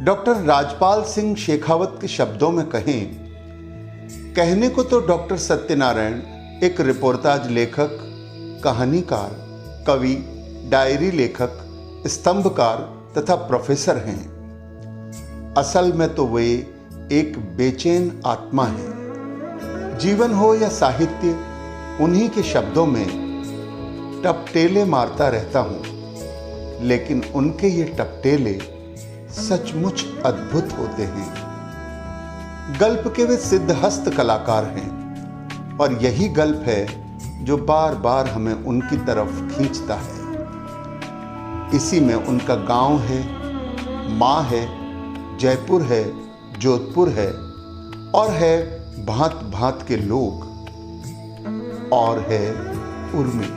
Doctor Rajpal Singh Shekhawat के शब्दों में कहें, कहने को तो डॉक्टर सत्यनारायण एक रिपोर्टाज लेखक, कहानीकार, कवि, डायरी लेखक, स्तंभकार तथा प्रोफेसर हैं। असल में तो वे एक बेचैन आत्मा हैं। जीवन हो या साहित्य, उन्हीं के शब्दों में टपटेले मारता रहता हूं, लेकिन उनके ये टपटेले सचमुच अद्भुत होते हैं। गल्प के वे सिद्धहस्त कलाकार हैं और यही गल्प है जो बार बार हमें उनकी तरफ खींचता है। इसी में उनका गांव है, माँ है, जयपुर है, जोधपुर है और है भांत भांत के लोग, और है उर्मी।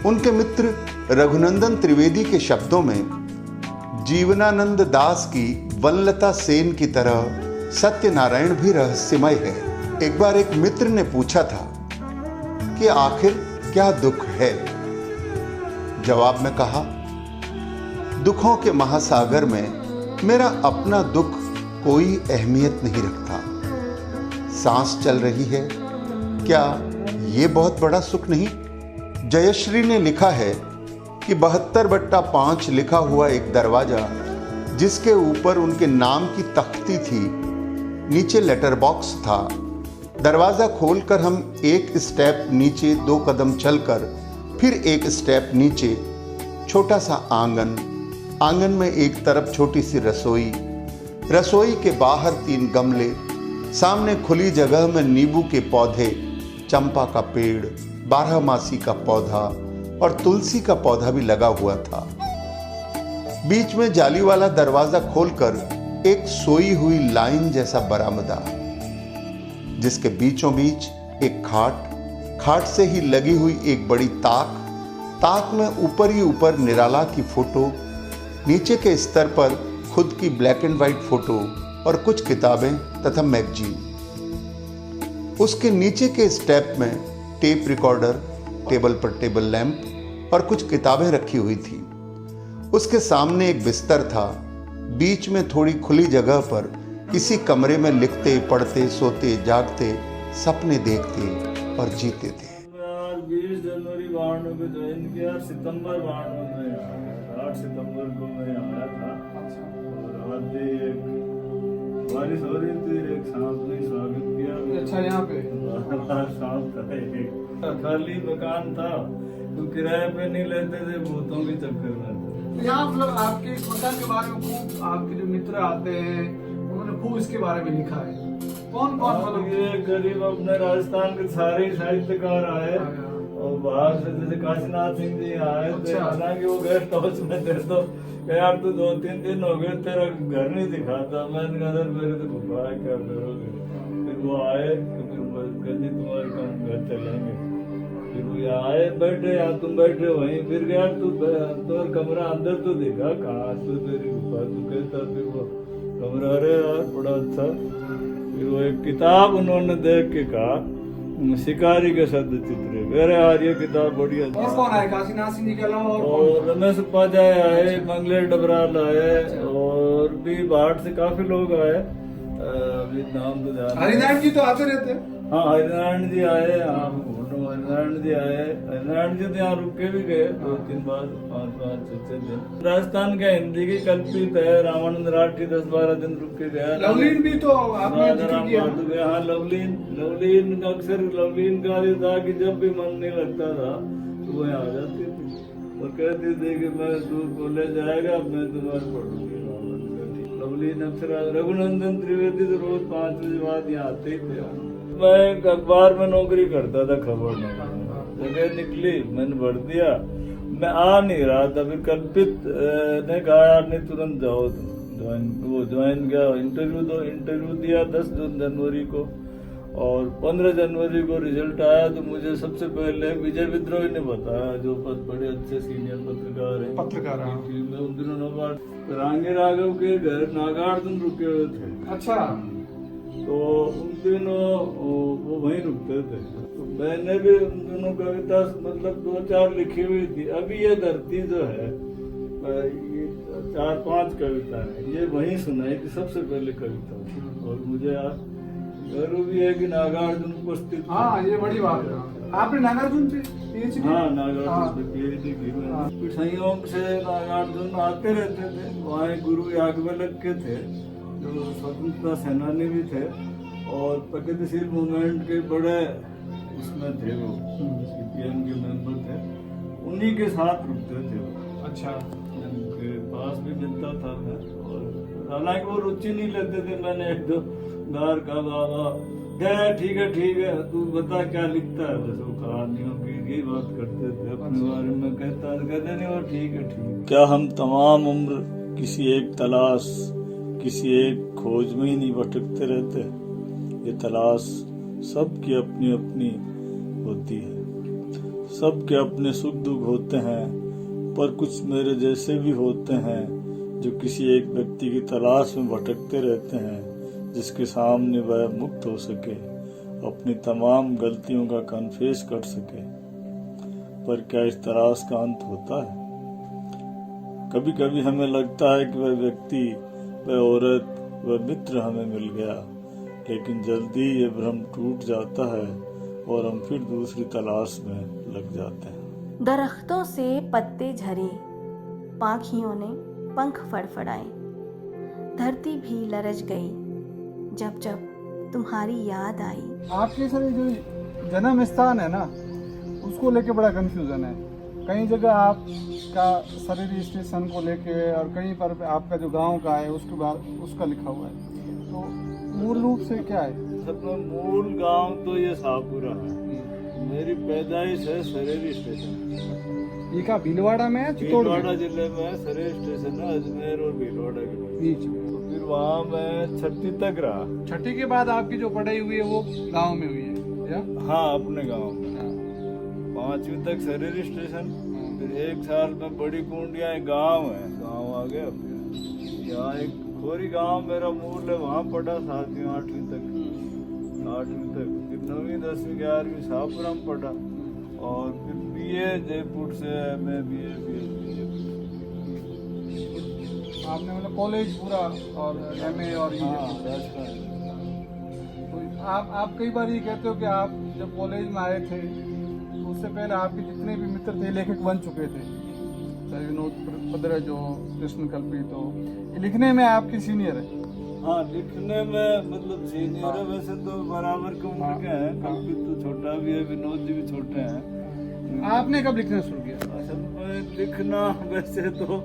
उनके मित्र रघुनंदन त्रिवेदी के शब्दों में जीवनानंद दास की वनलता सेन की तरह सत्यनारायण भी रहस्यमय है। एक बार एक मित्र ने पूछा था कि आखिर क्या दुख है। जवाब में कहा, दुखों के महासागर में मेरा अपना दुख कोई अहमियत नहीं रखता। सांस चल रही है, क्या ये बहुत बड़ा सुख नहीं? जयश्री ने लिखा है कि 72/5 लिखा हुआ एक दरवाजा, जिसके ऊपर उनके नाम की तख्ती थी, नीचे लेटर बॉक्स था। दरवाजा खोलकर हम एक स्टेप नीचे 2 कदम चलकर फिर एक स्टेप नीचे छोटा सा आंगन, आंगन में एक तरफ छोटी सी रसोई, रसोई के बाहर 3 गमले, सामने खुली जगह में नींबू के पौधे, चंपा का पेड़, 12मासी का पौधा और तुलसी का पौधा भी लगा हुआ था। बीच में जाली वाला दरवाजा खोलकर एक सोई हुई लाइन जैसा बरामदा, जिसके बीचों बीच एक खाट, खाट से ही लगी हुई एक बड़ी ताक, ताक में ऊपर ही ऊपर निराला की फोटो, नीचे के स्तर पर खुद की ब्लैक एंड व्हाइट फोटो और कुछ किताबें तथा मैगजीन। उसके नीचे के स्टेप में टेप रिकॉर्डर, टेबल पर टेबल लैंप और कुछ किताबें रखी हुई थी। उसके सामने एक बिस्तर था। बीच में थोड़ी खुली जगह पर किसी कमरे में लिखते, पढ़ते, सोते, जागते, सपने देखते और जीते थे। 20 जनवरी 92 को ज्वाइन किया, सितंबर 92 में 8 सितंबर को मैं आया था। और आज एक बारिश हो रही थी, एक सांप ने स्वागत किया। अच्छा, यहाँ पे सांप था, एक खाली मकान था, तो किराए पे नहीं लेते थे, भूतों के चक्कर में था। यहाँ मतलब आपके इस मकान के बारे में खूब आपके जो मित्र आते हैं उन्होंने खूब इसके बारे में लिखा है। कौन कौन मतलब ये गरीब अपने राजस्थान के सारे साहित्यकार आए और बाहर से, जैसे काशीनाथ सिंह जी आए थे। हालांकि वो गेस्ट हाउस में थे, तो यार तू 2-3 दिन हो गए तेरा घर नहीं दिखाता। मैंने कहा सर मेरे तो घुमा क्या करोगे। फिर वो आए तो फिर कहती तुम्हारे काम घर चलेंगे। फिर वो यहाँ आए, बैठे, यहाँ तुम बैठे वहीं। फिर गया तू तुम्हारा कमरा अंदर तो देखा, कहाँ तो तेरी ऊपर तू कहता। फिर वो कमरा, अरे यार बड़ा अच्छा। फिर वो एक किताब उन्होंने देख के कहा, शिकारी के शब्द चित्र। मेरे यार ये किताब बढ़िया। और कौन आए काशीनाथ सिंह जी के अलावा? और रमेश उपाध्याय आए, मंगलेश डबराल आए और भी बाहर से काफी लोग आए। अभी नाम तो ध्यान। हरिनारायण जी तो आते रहते हैं। हाँ, हरिनारायण जी आए। हरिनारायण जी आए। हरिनारायण जी तो यहाँ रुक के भी गए 2-3 बार, 5-6 दिन। राजस्थान के हिंदी की कल्पित है। रामानंद राठ की 10-12 दिन रुक के गया। लवलीन भी तो आपने जिक्र किया। हाँ, लवलीन का अक्सर लवलीन का ये था कि जब भी मन नहीं लगता था तो वो यहाँ आ जाती थी और कहती थी कि मैं तू कॉलेज जाएगा, मैं तुम्हारे पढ़ूंगी। लवलीन अक्सर, रघुनंदन त्रिवेदी तो रोज 5 बजे बाद यहाँ आते ही थे। मैं अखबार में नौकरी करता था, खबर नहीं जगह निकली, मैंने भर दिया। मैं आ नहीं रहा था, फिर कल्पित ने कहा यार नहीं तुरंत जाओ ज्वाइन किया। इंटरव्यू दिया 10 जनवरी को और 15 जनवरी को रिजल्ट आया। तो मुझे सबसे पहले विजय विद्रोही ने बताया, जो बड़े अच्छे सीनियर पत्रकार हैं। मैं उन दिनों रांगे राघव के घर नागार्जुन रुके हुए थे। अच्छा, तो उन दिनों वो वहीं रुकते थे। तो मैंने भी उन दिनों कविता मतलब 2-4 लिखी हुई थी। अभी ये धरती जो है, ये 4-5 कविता है, ये वहीं सुनाई थी सबसे पहले कविता। और मुझे गर्व भी है कि नागार्जुन उपस्थित थे। हाँ, ये बड़ी बात है। आपने नागार्जुन पे PhD? हाँ, नागार्जुन पे PhD की मैंने। संयोग से नागार्जुन आते रहते थे। वहाँ गुरु याज्ञवल्क्य के थे जो स्वतंत्रता सेनानी भी थे और प्रगतिशील मूवमेंट के बड़े उसमें थे, वो CPM के मेंबर थे। उन्हीं के साथ रुकते थे वो। अच्छा। उनके पास भी मिलता था मैं। और हालांकि वो रुचि नहीं लेते थे। मैंने 1-2 बार कहा बाबा क्या ठीक है तू बता क्या लिखता है, बस वो कहानियों की यही बात करते थे अपने बारे में। कहते नहीं वो ठीक है। क्या हम तमाम उम्र किसी एक तलाश, किसी एक खोज में ही नहीं भटकते रहते? ये तलाश सबकी अपनी अपनी होती है, सबके अपने सुख दुख होते हैं, पर कुछ मेरे जैसे भी होते हैं जो किसी एक व्यक्ति की तलाश में भटकते रहते हैं जिसके सामने वह मुक्त हो सके, अपनी तमाम गलतियों का कन्फेस कर सके। पर क्या इस तलाश का अंत होता है? कभी कभी हमें लगता है कि वह व्यक्ति, वह औरत, वह मित्र हमें मिल गया, लेकिन जल्दी ये भ्रम टूट जाता है और हम फिर दूसरी तलाश में लग जाते हैं। दरख्तों से पत्ते झरे, पाखियों ने पंख फड़फड़ाए, धरती भी लरज गई जब जब तुम्हारी याद आई। आपके सर जो जन्म स्थान है ना, उसको लेके बड़ा कंफ्यूजन है। कई जगह आपका शरीरी स्टेशन को लेके और कहीं पर आपका जो गांव का है उसके बाद उसका लिखा हुआ है। तो मूल रूप से क्या है? सबका मूल गांव तो ये शाहपुरा है। मेरी पैदाइश है सरेरी स्टेशन। ये का भीलवाड़ा में है? भीलवाड़ा जिले में सरेरी स्टेशन है, अजमेर और भीलवाड़ा के बीच में। तो फिर वहाँ मैं 6ठी तक रहा। 6ठी के बाद आपकी जो पढ़ाई हुई है वो गांव में हुई है या? हाँ, अपने गांव में। 5वीं तक सरेरी स्टेशन, फिर 1 साल में बड़ी कुंडिया गांव है, गांव आ गया। फिर यहाँ एक खोरी गांव मेरा मूल है, वहाँ पढ़ा 7वीं 8वीं तक। 8वीं तक फिर 9वीं 10वीं 11वीं शाहपुरा में पढ़ा और फिर BA जयपुर से MA BA आपने मतलब कॉलेज पूरा और MA और ये? तो आप कई बार ये कहते हो कि आप जब कॉलेज में आए थे तो उससे पहले आपके जितने भी मित्र थे लेखक बन चुके थे, चाहे विनोद पदरज हो, कृष्ण कल्पित हो। ये लिखने में आपके सीनियर है? हाँ, लिखने में मतलब सीनियर है। वैसे तो बराबर की उम्र के हैं। कल्पित तो छोटा भी है, विनोद जी भी छोटे हैं। आपने कब लिखना शुरू किया? असल में लिखना वैसे तो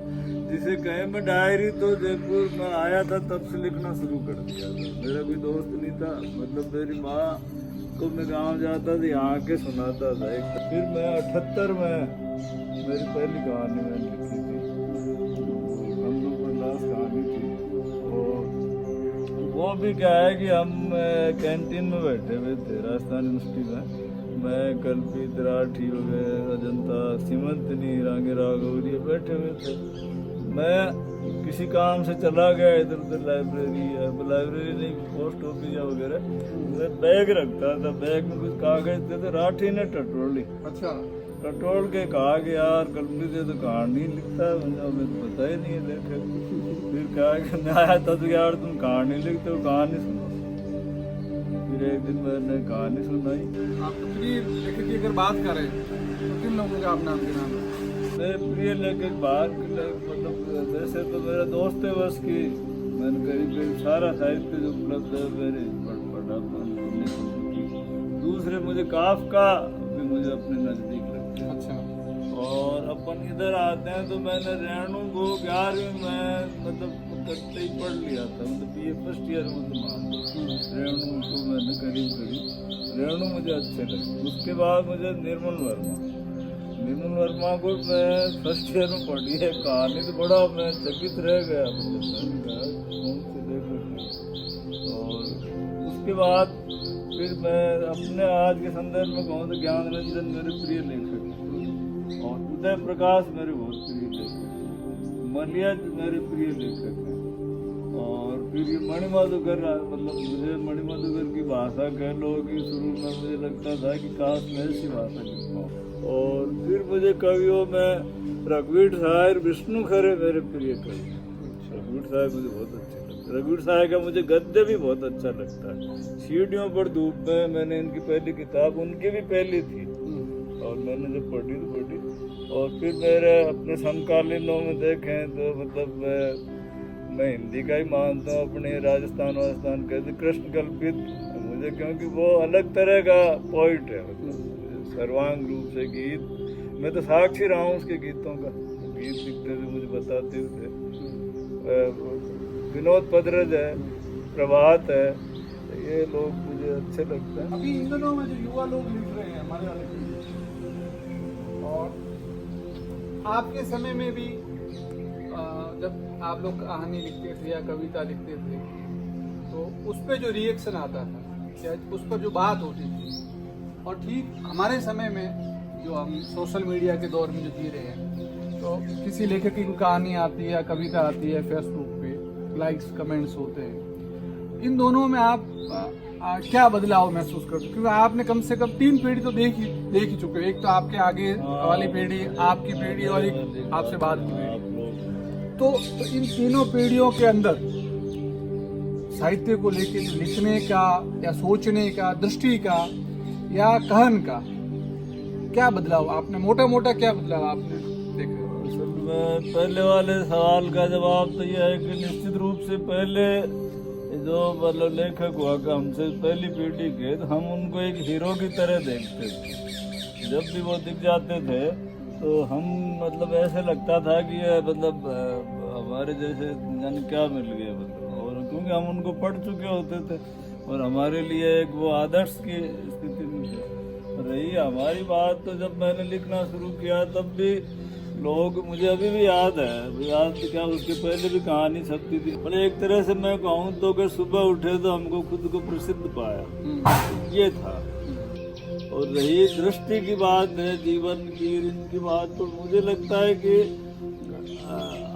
जिसे कहे, मैं डायरी तो जयपुर में आया था तब से लिखना शुरू कर दिया था। मेरा कोई दोस्त नहीं था। मतलब मेरी माँ को मैं गांव जाता था, यहाँ के सुनाता था। फिर मैं 78 में मेरी पहली कहानी मैंने लिखी थी, हम लोग बर्दाश्त कहानी थी। और वो भी क्या है कि हम कैंटीन में बैठे हुए थे राजस्थान यूनिवर्सिटी में। मैं कल्पित, राठी वगैरह, अजंता, सीमंतनी, रांगे राघवरिया बैठे हुए थे। मैं किसी काम से चला गया इधर उधर, लाइब्रेरी नहीं, पोस्ट ऑफिस या वगैरह। मैं बैग रखता था, बैग में कुछ कागज थे तो राठी ने टटोल ली। अच्छा। टटोल के कहा कि यार कल्पित से तो कहानी लिखता है, हमें तो पता ही नहीं है लेखक। फिर कहा कि मैं आया था तो यार तुम कहानी लिखते हो, कहानी सुनो। फिर एक दिन मैंने कहानी सुनाई। आप प्रिय लेखक की अगर बात करें तो किन लोगों का आप नाम गिनाना? मेरे प्रिय लेखक बाहर के मतलब वैसे तो मेरा दोस्त है बस की। मैंने करीब सारा साहित्य जो उपलब्ध है मेरे पढ़ा। दूसरे मुझे काफका भी मुझे अपने नजदीक लगते हैं। अच्छा। और अपन इधर आते हैं तो मैंने रेणु को 11वीं में मतलब करते ही पढ़ लिया था। मतलब BA फर्स्ट ईयर में तो मान रेणु को मैंने करीब रेणु मुझे अच्छे लगे। उसके बाद मुझे निर्मल वर्मा को मैं फर्स्ट ईयर में पढ़ी है कहानी, तो बड़ा मैं चकित रह गया। और उसके बाद फिर मैं अपने आज के संदर्भ में कहूँ तो ज्ञान रंजन मेरे प्रिय लेखक हैं और उदय प्रकाश मेरे बहुत प्रिय लेखक हैं, मलिया मेरे प्रिय लेखक हैं। और फिर ये मणिमा दुगर, मतलब मुझे मणिमा दुगर की भाषा कह लो कि शुरू में मुझे लगता था कि काश मैं ऐसी भाषा लिख पाऊँ। और फिर मुझे कवियों में रघुवीर साहब विष्णु खरे मेरे प्रिय कवि। रघुवीर साहब मुझे बहुत अच्छे लगते हैं। रघुवीर साहब का मुझे गद्य भी बहुत अच्छा लगता है। सीढ़ियों पर धूप में मैंने इनकी पहली किताब उनकी भी पहली थी और मैंने जब पढ़ी तो पढ़ी, और फिर मेरे अपने समकालीनों में देखें तो मतलब मैं हिंदी का ही मानता हूँ, अपने राजस्थान वाजस्थान कहते कृष्ण कल्पित मुझे, क्योंकि वो अलग तरह का पोइट है, मतलब सर्वांग रूप से गीत। मैं तो साक्षी रहा हूँ उसके गीतों का, गीत लिखते थे मुझे बताते थे। विनोद पदरज है, प्रभात है, ये लोग मुझे अच्छे लगते हैं। अभी इन दिनों में जो युवा लोग लिख रहे हैं हमारे वाले पीढ़ी, और आपके समय में भी जब आप लोग कहानी लिखते थे या कविता लिखते थे तो उस पर जो रिएक्शन आता था या उस पर जो बात होती थी, और ठीक हमारे समय में जो हम सोशल मीडिया के दौर में जो जी रहे हैं, तो किसी लेखक की कहानी आती है या कविता आती है, फेसबुक पे लाइक्स कमेंट्स होते हैं। इन दोनों में आप क्या बदलाव महसूस करते हो? क्योंकि आपने कम से कम 3 पीढ़ी तो देख ही चुके हो। एक तो आपके आगे वाली पीढ़ी, आपकी पीढ़ी, और एक आपसे बाद की पीढ़ी। तो इन तीनों पीढ़ियों के अंदर साहित्य को लेके लिखने का या सोचने का, दृष्टि का या कहन का क्या बदलाव आपने, मोटा मोटा क्या बदलाव आपने देखा? असल में पहले वाले सवाल का जवाब तो यह है कि निश्चित रूप से पहले जो मतलब लेखक हुआ कि हमसे पहली पीढ़ी के, तो हम उनको एक हीरो की तरह देखते थे। जब भी वो दिख जाते थे तो हम मतलब ऐसे लगता था कि ये मतलब हमारे जैसे जाने क्या मिल गया, मतलब, और क्योंकि हम उनको पढ़ चुके होते थे और हमारे लिए एक वो आदर्श की स्थिति में थे। रही हमारी बात, तो जब मैंने लिखना शुरू किया तब भी लोग, मुझे अभी भी याद क्या उसके पहले भी कहानी छपती थी, पर एक तरह से मैं कहूँ तो कि सुबह उठे तो हमको खुद को प्रसिद्ध पाया, ये था। और रही दृष्टि की बात है, जीवन की, इनकी बात, तो मुझे लगता है कि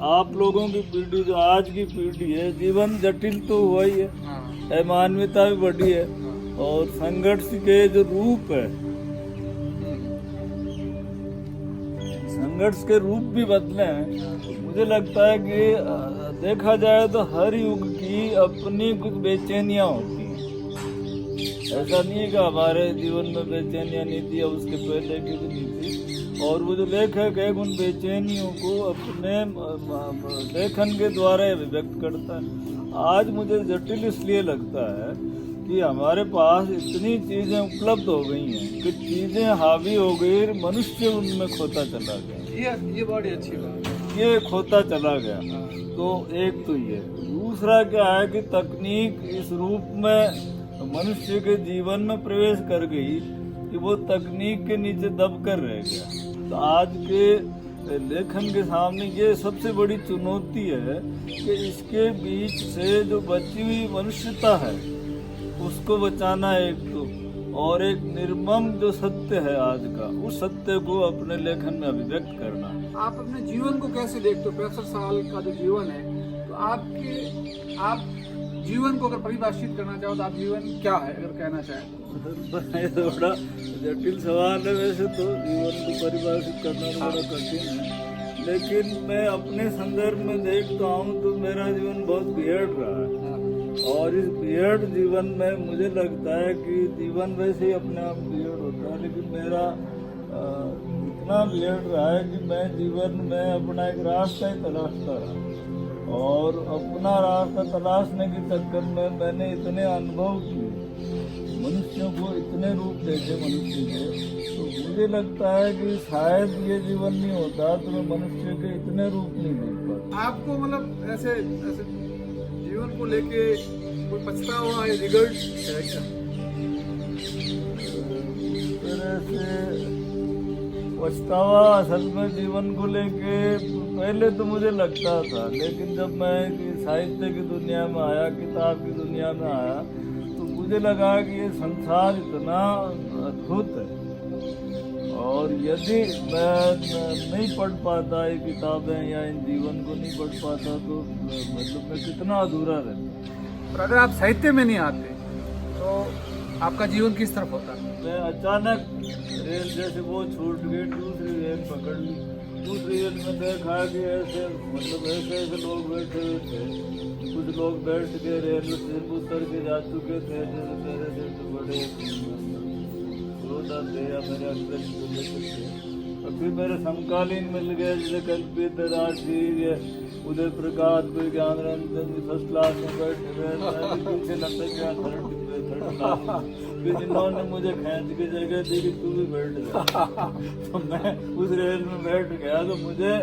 आप लोगों की पीढ़ी, जो आज की पीढ़ी है, जीवन जटिल तो हुआ ही है, मानवीयता भी बढ़ी है, और संघर्ष के जो रूप है, संघर्ष के रूप भी बदले हैं। मुझे लगता है कि देखा जाए तो हर युग की अपनी कुछ बेचैनियां होती हैं। ऐसा नहीं है कि हमारे जीवन में बेचैनियां नहीं थी, या उसके पहले की भी नहीं थी। और वो जो लेखक है उन बेचैनियों को अपने लेखन के द्वारा व्यक्त करता है। आज मुझे जटिल इसलिए लगता है कि हमारे पास इतनी चीजें उपलब्ध हो गई हैं कि चीजें हावी हो गई, मनुष्य उनमें खोता चला गया। ये बड़ी अच्छी बात है, ये खोता चला गया। तो एक तो ये, दूसरा क्या है कि तकनीक इस रूप में मनुष्य के जीवन में प्रवेश कर गई कि वो तकनीक के नीचे दब कर रह गया। तो आज के लेखन के सामने ये सबसे बड़ी चुनौती है कि इसके बीच से जो बची हुई मनुष्यता है उसको बचाना एक तो, और एक निर्मम जो सत्य है आज का, उस सत्य को अपने लेखन में अभिव्यक्त करना। आप अपने जीवन को कैसे देखते हो? 65 साल का जो जीवन है, तो आप जीवन को अगर परिभाषित करना चाहो तो आप जीवन क्या है अगर कहना चाहें? थोड़ा जटिल सवाल है वैसे तो, जीवन को परिभाषित करना थोड़ा कठिन है, लेकिन मैं अपने संदर्भ में देखता हूँ तो मेरा जीवन बहुत बियर्ड रहा है। और इस बियर्ड जीवन में मुझे लगता है कि जीवन वैसे ही अपने आप बियर्ड होता है, लेकिन मेरा इतना बियर्ड रहा है कि मैं जीवन में अपना एक रास्ता ही तलाशता रहा, और अपना रास्ता तलाशने के चक्कर में मैंने इतने अनुभव किए, मनुष्यों को इतने रूप देखे मनुष्य के, तो मुझे लगता है कि शायद ये जीवन नहीं होता तो मैं मनुष्य के इतने रूप नहीं देख पाता। आपको मतलब ऐसे जीवन को लेके कोई पछतावा या रिग्रेट है क्या? तरह से पछतावा असल में जीवन को लेके पहले तो मुझे लगता था, लेकिन जब मैं साहित्य की दुनिया में आया, किताब की दुनिया में आया, तो मुझे लगा कि ये संसार इतना अद्भुत है, और यदि मैं नहीं पढ़ पाता ये किताबें या इन जीवन को नहीं पढ़ पाता तो मतलब मैं कितना अधूरा रहता। और अगर आप साहित्य में नहीं आते तो आपका जीवन किस तरफ होता? मैं अचानक रेल जैसे वो छूट गई, दूसरी रेल पकड़ ली, उस रेल में देखा कि ऐसे मतलब ऐसे ऐसे लोग बैठे हुए थे, कुछ लोग बैठ के रेलवे स्टेशन उतर के जा चुके थे, जैसे मेरे से बड़े श्रोता थे या मेरे अग्रज थे। और फिर मेरे समकालीन मिल गए, जैसे कल्पित राजवीर उदय प्रकाश, कोई ज्ञान रंजन फर्स्ट क्लास में बैठे हुए, पीछे लटक गया थर्ड क्लास। फिर जिन्होंने मुझे खींच के जगह दी कि तू भी बैठ जा, तो मैं उस रेल में बैठ गया। तो मुझे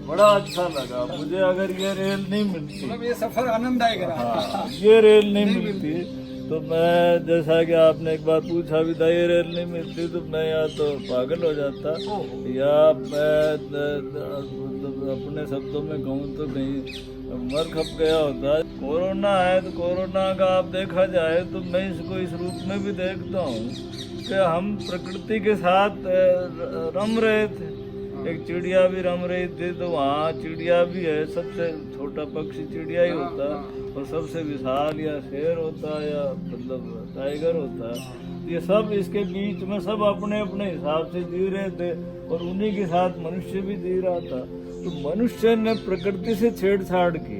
बड़ा अच्छा लगा। मुझे अगर ये रेल नहीं मिलती, मतलब ये सफर आनंददायक रहा। हाँ, ये रेल नहीं मिलती तो मैं, जैसा कि आपने एक बार पूछा भी था, ये रेल नहीं मिलती तो मैं या तो पागल हो जाता या मैं अपने शब्दों में कहूँ तो कहीं मर खप गया होता। कोरोना है तो कोरोना का आप देखा जाए तो मैं इसको इस रूप में भी देखता हूँ कि हम प्रकृति के साथ रम रहे थे। एक चिड़िया भी रम रही थी, तो वहाँ चिड़िया भी है, सबसे छोटा पक्षी चिड़िया ही होता और सबसे विशाल या शेर होता या मतलब टाइगर होता। ये सब इसके बीच में सब अपने अपने हिसाब से जी रहे थे और उन्हीं के साथ मनुष्य भी जी रहा था। तो मनुष्य ने प्रकृति से छेड़छाड़ की,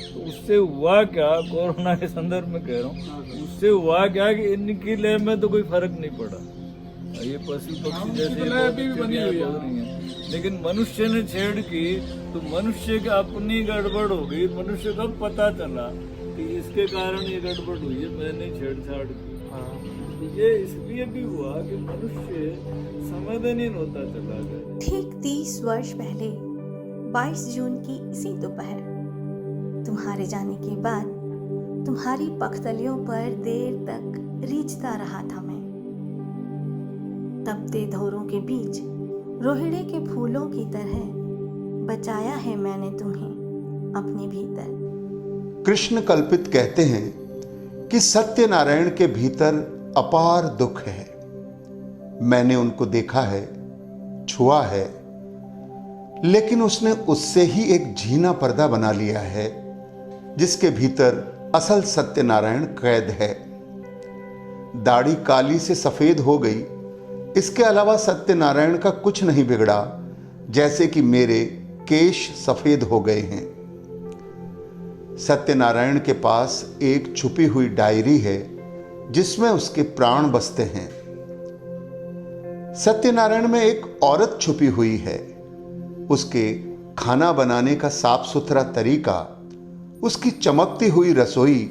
तो उससे हुआ क्या, कोरोना के संदर्भ में कह रहा हूँ, उससे हुआ क्या कि इनकी लय में तो कोई फर्क नहीं पड़ा। ये पशु पक्षी जैसे चिड़िया बोल रही हैं, लेकिन मनुष्य ने छेड़ की तो मनुष्य की अपनी गड़बड़ हो गई। मनुष्य को पता चला कि इसके कारण ये गड़बड़ हुई है, मैंने छेड़छाड़ की। ये इसलिए भी हुआ कि मनुष्य संवेदनहीन होता चला गया। ठीक 30 वर्ष पहले 22 जून की इसी दोपहर तुम्हारे जाने के बाद तुम्हारी पख्तलियों पर देर तक रीझता रहा था मैं। तपते धोरों के बीच रोहिड़े के फूलों की तरह बचाया है मैंने तुम्हें अपने भीतर। कृष्ण कल्पित कहते हैं कि सत्यनारायण के भीतर अपार दुख है। मैंने उनको देखा है, छुआ है, लेकिन उसने उससे ही एक झीना पर्दा बना लिया है जिसके भीतर असल सत्यनारायण कैद है। दाढ़ी काली से सफेद हो गई, इसके अलावा सत्यनारायण का कुछ नहीं बिगड़ा, जैसे कि मेरे केश सफेद हो गए हैं। सत्यनारायण के पास एक छुपी हुई डायरी है जिसमें उसके प्राण बसते हैं। सत्यनारायण में एक औरत छुपी हुई है। उसके खाना बनाने का साफ सुथरा तरीका, उसकी चमकती हुई रसोई,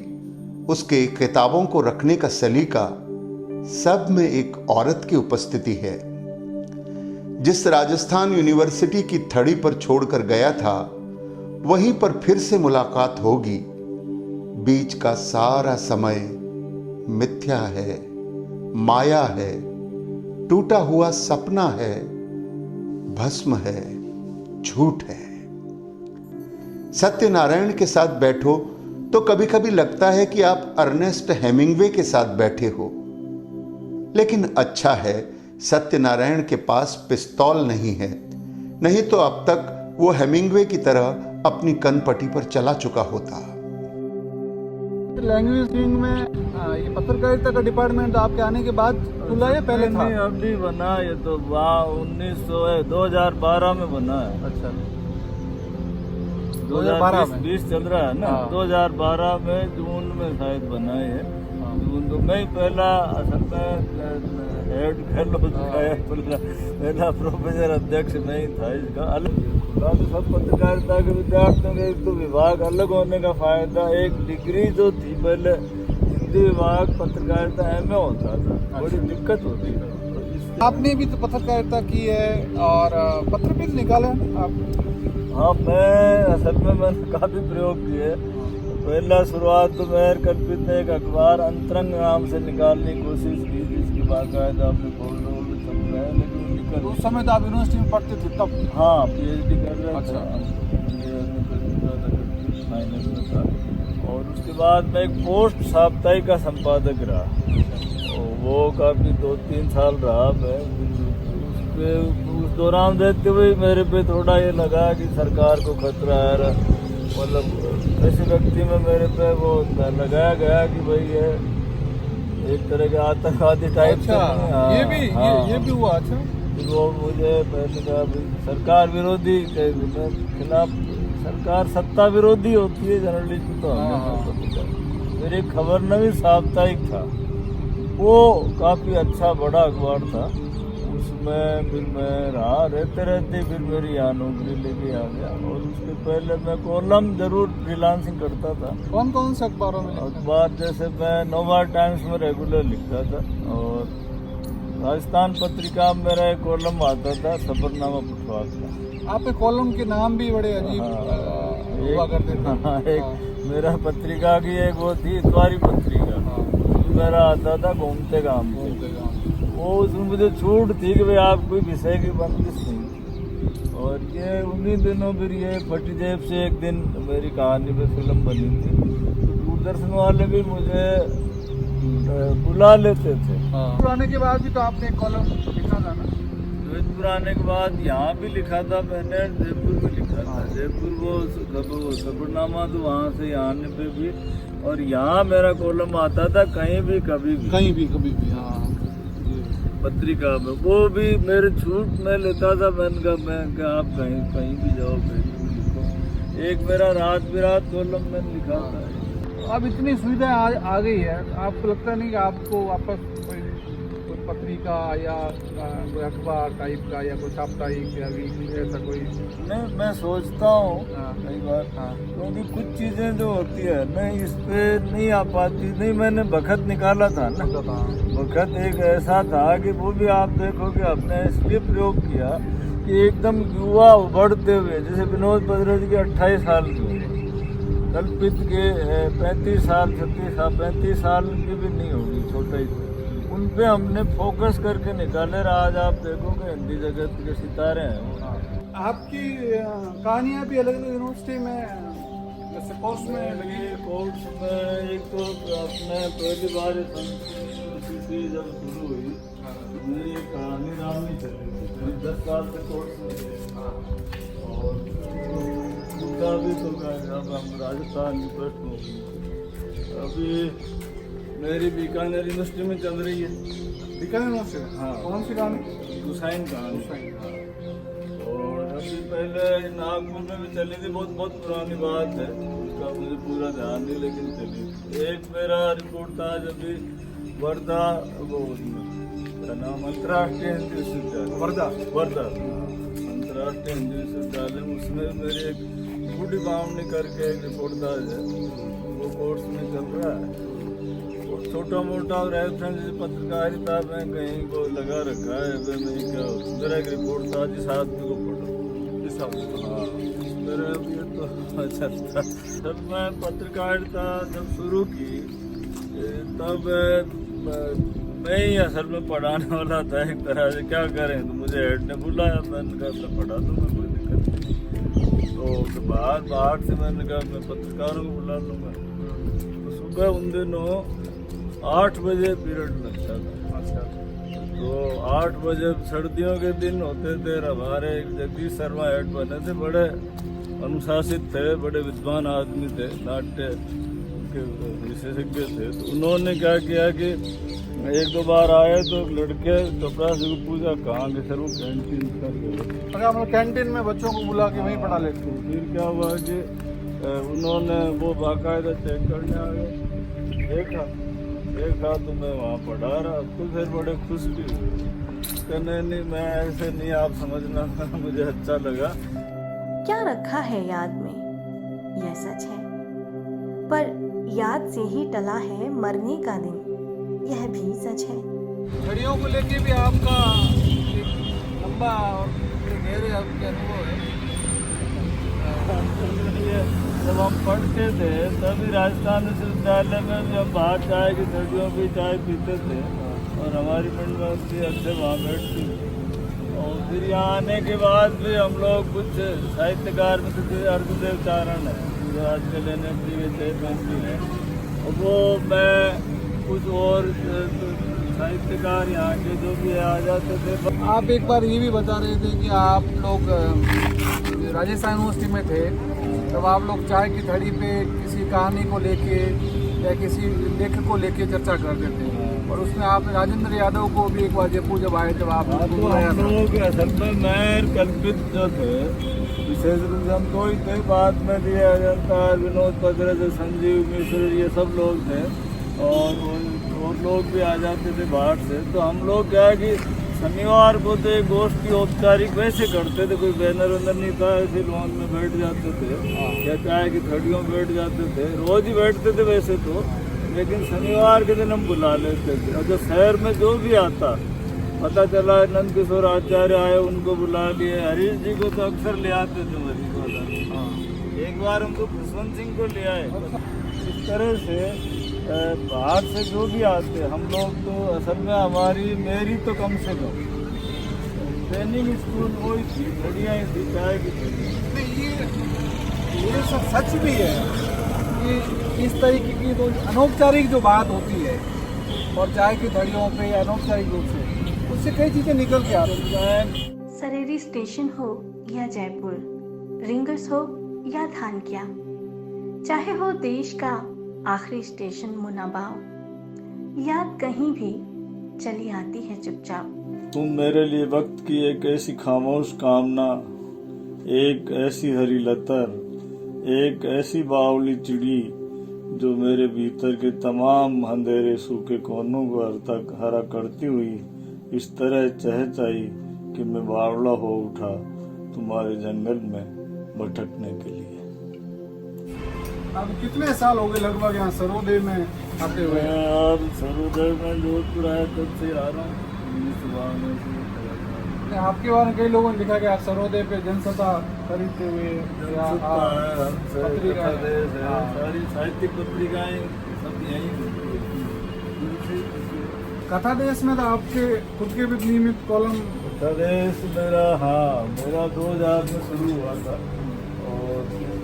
उसके किताबों को रखने का सलीका, सब में एक औरत की उपस्थिति है। जिस राजस्थान यूनिवर्सिटी की थड़ी पर छोड़कर गया था, वहीं पर फिर से मुलाकात होगी। बीच का सारा समय मिथ्या है, माया है, टूटा हुआ सपना है, भस्म है, झूठ है। सत्यनारायण के साथ बैठो तो कभी कभी लगता है कि आप अर्नेस्ट हेमिंग्वे के साथ बैठे हो, लेकिन अच्छा है सत्यनारायण के पास पिस्तौल नहीं है, नहीं तो अब तक वो हेमिंग्वे की तरह अपनी कनपटी पर चला चुका होता। लैंग्वेज विंग में ये पत्रकारिता का डिपार्टमेंट आपके आने के बाद खुला है, पहले था? नहीं, अभी बना, ये तो 2012 में बना है। अच्छा, 2020 चल रहा है ना। 2012 में जून में शायद बना है। जून तो मैं पहला असल में हेड पहला प्रोफेसर अध्यक्ष मैं ही था इसका। अलग तो सब पत्रकारिता के विद्यार्थियों के एक तो विभाग अलग होने का फायदा, एक डिग्री जो थी पहले हिंदी विभाग पत्रकारिता MA होता था, बड़ी दिक्कत होती थी। आपने भी तो पत्रकारिता की है और पत्र भी निकाले आप? हाँ, मैं असल में मैंने काफ़ी प्रयोग किए। पहला शुरुआत तो मैं कल्पित ने एक अखबार अंतरंग नाम से निकालने की कोशिश की, जिसकी बाकायदा आपने बोल सकते हैं, लेकिन निकल। उस समय तो आप यूनिवर्सिटी में पढ़ते थे तब? हाँ, PhD कर रहे थे। अच्छा। माइनस में था। और उसके बाद मैं एक पोस्ट साप्ताहिक का संपादक रहा, वो काफ़ी 2-3 साल रहा मैं। उस दौरान देखते हुए मेरे पे थोड़ा ये लगा कि सरकार को खतरा है, मतलब ऐसे व्यक्ति में मेरे पे वो लगाया गया कि भाई ये एक तरह के आतंकवादी टाइप। अच्छा, ये भी हुआ। अच्छा, फिर वो मुझे मैंने कहा भाई सरकार विरोधी के खिलाफ, सरकार सत्ता विरोधी होती है जर्नलिस्ट तो हमें मेरी खबरनवीं साप्ताहिक था, वो काफ़ी अच्छा बड़ा अखबार था, उसमें फिर मैं रहते रहते फिर मेरी यहाँ नौकरी लेके आ गया। और उसके पहले मैं कॉलम जरूर फ्रीलांसिंग करता था। कौन कौन से अखबारों में? अखबार जैसे मैं नवभारत टाइम्स में रेगुलर लिखता था, और राजस्थान पत्रिका में मेरा एक कॉलम आता था सफरनामा फुटपाथ का। आपके कॉलम के नाम भी बड़े अजीब हुआ करते थे। एक मेरा पत्रिका की एक वो थी इतवारी पत्रिका, मेरा आता था घूमते गांव से। वो उसमें मुझे छूट थी कि भाई आप कोई विषय की बंदिश नहीं। और ये उन्हीं दिनों फिर ये फटी जेब से एक दिन मेरी कहानी पे फिल्म बनी थी, तो दूरदर्शन वाले भी मुझे बुला लेते थे। पुराने के बाद भी तो आपने कॉलम लिखा था ना? जोधपुर आने के बाद यहाँ भी लिखा था मैंने, जयपुर में लिखा था। जयपुर वो सफरनामा तो वहाँ से यहाँ आने पे भी, और यहाँ मेरा कॉलम आता था कहीं भी कभी भी, कभी भी। हाँ, पत्रिका में। वो भी मेरे छूट में लेता था, मैंने कहा आप कहीं भी जाओ, कहीं भी लिखो। एक मेरा रात बिरात कॉलम मैंने लिखा था। अब इतनी सुविधाएं आ गई है, आपको लगता नहीं कि आपको वापस कोई पत्रिका या कोई अखबार टाइप का या कोई साप्ताहिक या वीकली ऐसा कोई? नहीं, मैं सोचता हूँ कई बार, क्योंकि कुछ चीज़ें जो होती है नहीं इस पे नहीं आ पाती। नहीं, मैंने बखत निकाला था ना, बखत एक ऐसा था कि वो भी आप देखोगे अपने इसलिए प्रयोग किया कि एकदम युवा उभरते हुए, जैसे विनोद भद्रज के 28 साल की, कल्पित के 35 साल 36 साल 35 साल की भी नहीं होगी, छोटा ही था। उन पे हमने फोकस करके निकाले। आज आप देखोगे हिंदी जगत के सितारे हैं। आपकी कहानियाँ भी अलग अलग यूनिवर्सिटी में जैसे कोर्स में लगी? कोर्स में एक तो अपने पहली बार संस्कृति जब शुरू हुई, मेरी कहानी राम ही चली 10 साल से कोर्स में। और उनका भी तो अब हम राजस्थान में प्रश्न हो, अभी मेरी बीकानेर यूनिवर्सिटी में चल रही है। बीकानेर यूनिवर्सिटी? हाँ। कौन सी कहानी? हुसैन कहानी। और अभी पहले नागपुर में भी चली थी, बहुत पुरानी बात है, उसका मुझे पूरा ध्यान नहीं, लेकिन चली। एक मेरा रिपोर्ट था जब भी वर्धा, वो क्या नाम, अंतर्राष्ट्रीय हिंदी विश्वविद्यालय वर्धा अंतर्राष्ट्रीय हिंदी विश्वविद्यालय, उसमें मेरी एक बूढ़ी बावनी करके एक रिपोर्टाज है, वो कोर्स में चल रहा है। छोटा मोटा रेफरेंस पत्रकारिता में कहीं को लगा रखा है। मैं क्या मेरा एक रिपोर्ट था जिस आदमी को पढ़ो, इस आदमी, हाँ मेरा भी तो अच्छा था। जब मैं पत्रकारिता जब शुरू की तब मैं ही असल में पढ़ाने वाला था एक तरह से। क्या करें, तो मुझे हेड ने बुलाया, मैंने कहा मैं पढ़ा दूँगा, कोई दिक्कत नहीं। तो बाहर से मैंने कहा मैं पत्रकारों को बुला लूँगा। तो सुबह उन दिनों 8 बजे पीरियड लगता था। अच्छा। तो 8 बजे सर्दियों के दिन होते थे। हमारे जगदीश शर्मा हेड बने थे, बड़े अनुशासित थे, बड़े विद्वान आदमी थे, नाट्य के विशेषज्ञ थे। तो उन्होंने क्या किया कि 1-2 बार आए तो लड़के चपरासी को पूछा कहाँ के, सर वो कैंटीन कर। अगर हम कैंटीन में बच्चों को बुला के वहीं पढ़ा लेते हैं। फिर क्या हुआ कि उन्होंने वो बाकायदा चेक करने आ गए, देखा तो मैं वहाँ पढ़ा रहा। तो फिर बड़े खुश भी हुए, कहने नहीं मैं ऐसे नहीं, आप समझना, मुझे अच्छा लगा। क्या रखा है याद में, यह सच है, पर याद से ही टला है मरने का दिन, यह भी सच है। घड़ियों को लेके भी आपका एक लंबा और गहरे आपके अनुभव है। जब हम पढ़ते थे तभी राजस्थान विश्वविद्यालय में भी हम बाहर चाय की सर्दियों की चाय पीते थे, और हमारी मंडली अच्छे वहाँ बैठती थी। और फिर यहाँ आने के बाद भी हम लोग कुछ साहित्यकार में थे, अर्जुदेव चारण है जो आजकल NFD के चेयरमैन भी हैं, और वो मैं कुछ और साहित्यकार यहाँ के जो भी आ जाते थे। आप एक बार ये भी बता रहे थे कि आप लोग राजस्थान यूनिवर्सिटी में थे, तब आप लोग चाय की थड़ी पे किसी कहानी को लेके या किसी लेखक को लेके चर्चा करते थे। और उसमें आपने राजेंद्र यादव को भी एक बार जयपुर जब आए जब आप हाँ, तो हम लोगों के असल में मैं कल्पित जो थे विशेष रूप से हम तो ही थे, बाद में भी आ जाता विनोद पगरज, संजीव मिश्र, ये सब लोग थे और लोग भी आ जाते थे बाहर से। तो हम लोग क्या है कि शनिवार को तो एक गोष्ठी औपचारिक वैसे करते थे, कोई बैनर वैनर नहीं था, ऐसे लॉन में बैठ जाते थे या चाय की थड़ियों में बैठ जाते थे, रोज ही बैठते थे वैसे तो, लेकिन शनिवार के दिन हम बुला लेते थे। और जो शहर में जो भी आता, पता चला नंद किशोर आचार्य आए उनको बुला लिए, हरीश जी को तो अक्सर ले आते थे मरीजवाला, एक बार हम तो खुशवंत सिंह को ले आए। इस तरह से बाहर से जो भी आते हम लोग तो असल में मेरी तो कम से कम ट्रेनिंग स्कूल वही थी, बढ़िया ही थी, चाय की ये सब सच भी है कि इस तरीके की तो अनौपचारिक जो बात होती है और चाय की धड़ियों पे या अनौपचारिक रूप से उससे कई चीज़ें निकल के आती हैं। सरेरी स्टेशन हो या जयपुर, रिंगर्स हो या धानक्या, चाहे हो देश का आखिरी स्टेशन मुनाबाव, याद कहीं भी चली आती है चुपचाप। तुम मेरे लिए वक्त की एक ऐसी खामोश कामना, एक ऐसी हरी लतर, एक ऐसी बावली चिड़ी जो मेरे भीतर के तमाम अंधेरे सूखे कोनों को हरा करती हुई इस तरह चहचहाई कि मैं बावला हो उठा तुम्हारे जंगल में भटकने के लिए। अब कितने साल हो गए लगभग यहाँ सरोदे में आते हुए? मैं अब सरोदय में जोधपुर आया तब से आ रहा हूँ। आपके बारे में कई लोगों ने लिखा कि आप सरोदे पे जनसत्ता खरीदते हुए या पत्रिका सारी साहित्यिक पत्रिकाएं सब यहीं। कथा देश में तो आपके खुद के भी नियमित कॉलम? कथा देश मेरा 2000 में शुरू हुआ था और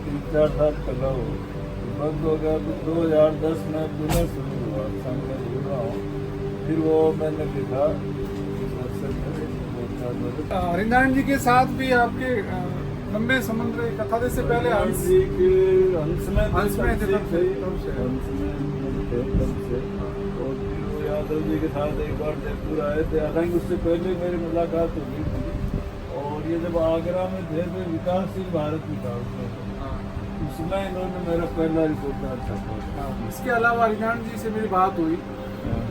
3-4 साल चला हो, बंद हो गया। तो 2010 में पुनः शुरू हुआ, संग में जुड़ रहा हूँ। फिर वो मैंने लिखा हरिनारायण जी के साथ भी आपके लंबे संबंध रहे। कथा देश से पहले हंस में और फिर वो यादव जी के साथ एक बार जयपुर आए थे, हालांकि उससे पहले मेरी मुलाकात हो गई थी। और ये जब आगरा में थे तो विकासशील भारत में था, उसमें इन्होंने मेरा पहला रिपोर्टर छपा। इसके अलावा हरिनारायण जी से मेरी बात हुई,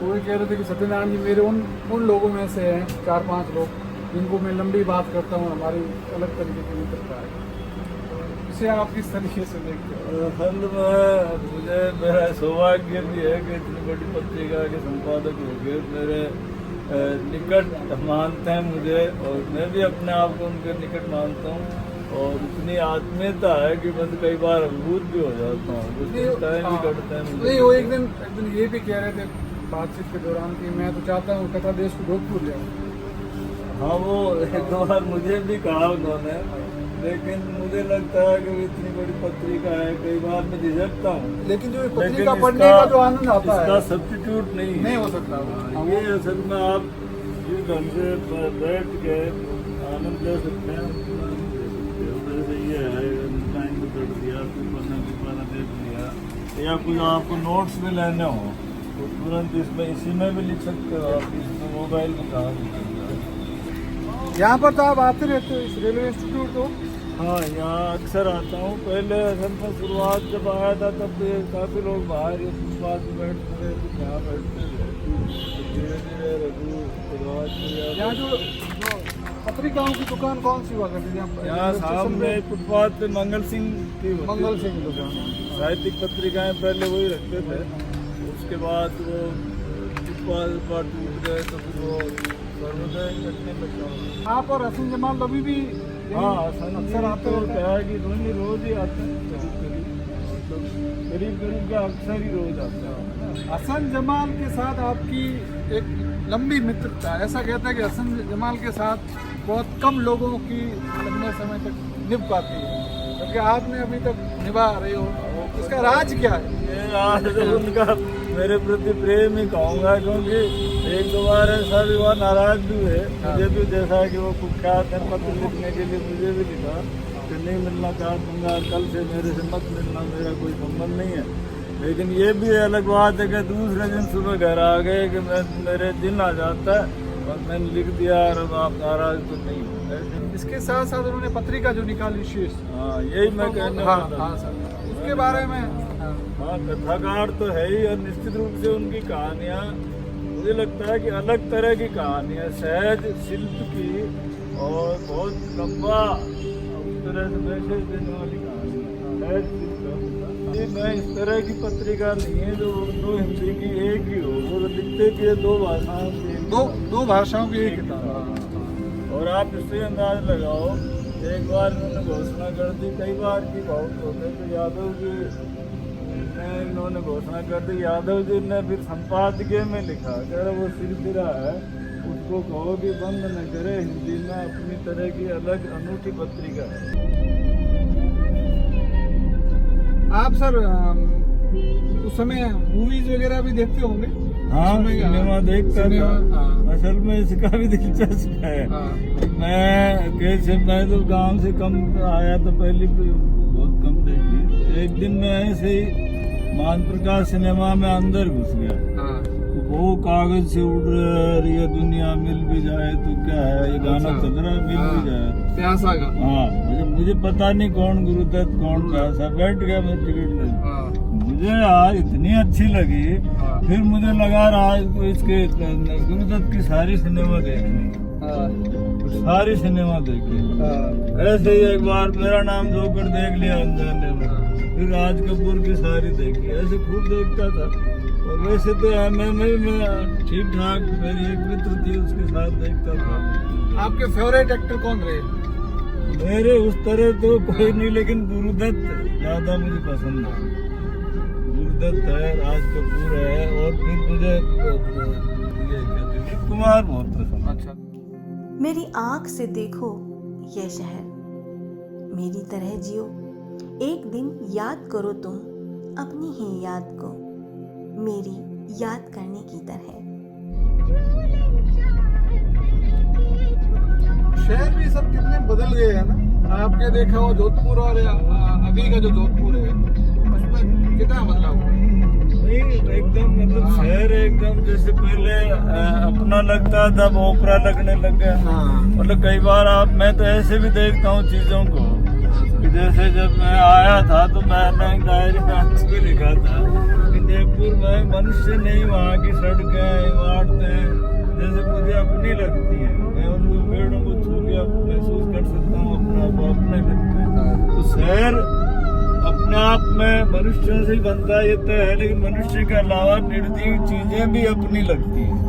वो भी कह रहे थे कि सत्यनारायण जी मेरे उन लोगों में से हैं 4-5 लोग जिनको मैं लंबी बात करता हूँ, हमारी अलग तरीके की मित्रता है। इसे आप किस तरीके से देखते हो? असल में मुझे मेरा सौभाग्य भी है कि इतनी बड़ी पत्रिका के संपादक हो गए, मेरे निकट मानते हैं मुझे और मैं भी अपने आप को उनके निकट मानता हूँ। और इतनी आत्मीयता है कि मैं कई बार अद्भुत भी हो जाता हूँ, कुछ टाइम भी करते हैं मुझे। नहीं, वो एक दिन ये भी कह रहे थे बातचीत के दौरान कि मैं तो चाहता हूँ कथा देश को जोधपुर ले आऊँ। हाँ, वो एक दो बार मुझे भी कहा उन्होंने, लेकिन मुझे लगता है कि इतनी बड़ी पत्रिका है, कई बार मैं झिझकता हूँ। लेकिन जो पत्रिका पढ़ने का जो आनंद आता है, इसका सब्स्टिट्यूट नहीं हो सकता। ये असल में आप जिस ढंग से बैठ के आनंद ले सकते हैं, ये है टाइम को कर दिया, पन्ना देख लिया, या कुछ आपको नोट्स भी लेने हो तो तुरंत इसी में भी लिख सकते हो आप, इसमें मोबाइल में कहा। यहाँ पर तो आप आते रहते हो इस रेलवे इंस्टीट्यूट को? हाँ, यहाँ अक्सर आता हूँ। पहले असल में शुरुआत जब आया था तब तो काफ़ी लोग बाहर ये फुटपाथ में बैठते थे, तो यहाँ बैठते थे। धीरे धीरे यहाँ जो पत्रिकाओं की दुकान कौन सी हुआ करती थी? यहाँ सामने फुटपाथ पे मंगल सिंह की मंगल सिंह दुकान, साहित्यिक पत्रिकाएं पहले वही रखते थे। उसके बाद वो फुटपाथ टूट गए तो फिर वो सर्वोदय रखने लगा। आप और हसन जमाल अभी भी? हाँ, अक्सर आते हो, क्या है कि रोज ही आते हैं, करीब का अक्सर ही रोज आते हैं। हसन जमाल के साथ आपकी एक लंबी मित्रता, ऐसा कहता है कि हसन जमाल के साथ बहुत कम लोगों की लंबे समय तक निभ पाती है, क्योंकि आपने अभी तक निभा रहे हो। इसका राज क्या है? ये राज तो उनका मेरे प्रति प्रेम ही कहूँगा, क्योंकि एक दो बार ऐसा भी हुआ, नाराज भी हुए मुझे भी, जैसा कि वो कुख्यात है पत्र लिखने के लिए मुझे भी लिखा कि नहीं मिलना चाहूँगा, कल से मेरे से मत मिलना, मेरा कोई संबंध नहीं है। लेकिन ये भी अलग बात है कि दूसरे दिन सुबह घर आ गए कि मेरे दिन आ जाता है और मैंने लिख दिया और अब आप नाराज तो नहीं हो। इसके साथ साथ उन्होंने पत्रिका जो निकाली शीर्ष, हाँ यही मैं कहने हाँ वाला हाँ था। सर, उसके बारे में हाँ कथाकार तो है ही, और निश्चित रूप से उनकी कहानियाँ मुझे लगता है कि अलग तरह की कहानियाँ, सहज शिल्प की और बहुत लंबा उस तरह से मैसेज देने वाली कहानी, सहज शिल्प। मैं इस तरह की पत्रिका नहीं है जो उर्दू हिंदी की एक ही हो, वो लिखते कि दो भाषाओं की दो भाषाओं की एक किताब। और आप इससे अंदाज लगाओ, एक बार इन्होंने घोषणा कर दी, कई बार की बहुत होते तो यादव जी ने इन्होंने घोषणा कर दी, यादव जी ने फिर संपादकीय में लिखा कर वो सिलसिला है उसको कहो कि बंद न करे, हिंदी में अपनी तरह की अलग अनूठी पत्रिका है। आप सर उस समय मूवीज वगैरह भी देखते होंगे? हाँ सिनेमा देखता था। हाँ। असल में इसका भी दिलचस्प है। हाँ। मैं तो गांव से कम आया तो पहले बहुत कम देखी। एक दिन मैं ऐसे ही मान प्रकाश सिनेमा में अंदर घुस गया। हाँ। वो कागज से उड़ रही है दुनिया, मिल भी जाए तो क्या है, ये गाना अच्छा। चल रहा है, मिल भी जाए प्यासा का। हाँ मुझे पता नहीं कौन गुरुदत्त कौन पैसा, बैठ गया मैं टिकट ले। हाँ। मुझे आज इतनी अच्छी लगी, हाँ। फिर मुझे लगा राज को इसके गुरुदत्त की सारी सिनेमा देखनी, हाँ। सारी सिनेमा देखी। हाँ। ऐसे ही एक बार मेरा नाम जोकर देख लिया अनजाने में, फिर राज कपूर की सारी देखी, ऐसे खूब देखता था। और वैसे तो मैं ठीक ठाक, मेरी एक मित्र थी उसके साथ देखता था। आपके फेवरेट एक्टर कौन रहे? मेरे उस तरह तो कोई नहीं, लेकिन गुरुदत्त ज्यादा मुझे पसंद है। गुरुदत्त है, राज कपूर है, और फिर मुझे ये दिलीप कुमार बहुत पसंद। अच्छा। मेरी आंख से देखो ये शहर, मेरी तरह जियो, एक दिन याद करो तुम अपनी ही याद को, मेरी याद करने की तरह। शहर भी सब कितने बदल गए हैं ना, आपके देखा हो जोधपुर और अभी का जो जोधपुर है उसमें कितना बदलाव हुआ? नहीं एकदम, मतलब शहर एकदम जैसे पहले अपना लगता था, अब ओपरा लगने लग गया। मतलब कई बार मैं तो ऐसे भी देखता हूँ चीजों को कि जैसे जब मैं आया था तो मैंने डायरी में भी लिखा था कि जयपुर में मनुष्य नहीं, वहाँ की सड़कें इमारतें जैसे मुझे अपनी लगती है, मैं उनको पेड़ों को छू के महसूस कर सकता हूँ, अपने लगते हैं। तो शहर अपने आप में मनुष्यों से ही बनता है ये तय है, लेकिन मनुष्य के अलावा निर्जीव चीजें भी अपनी लगती है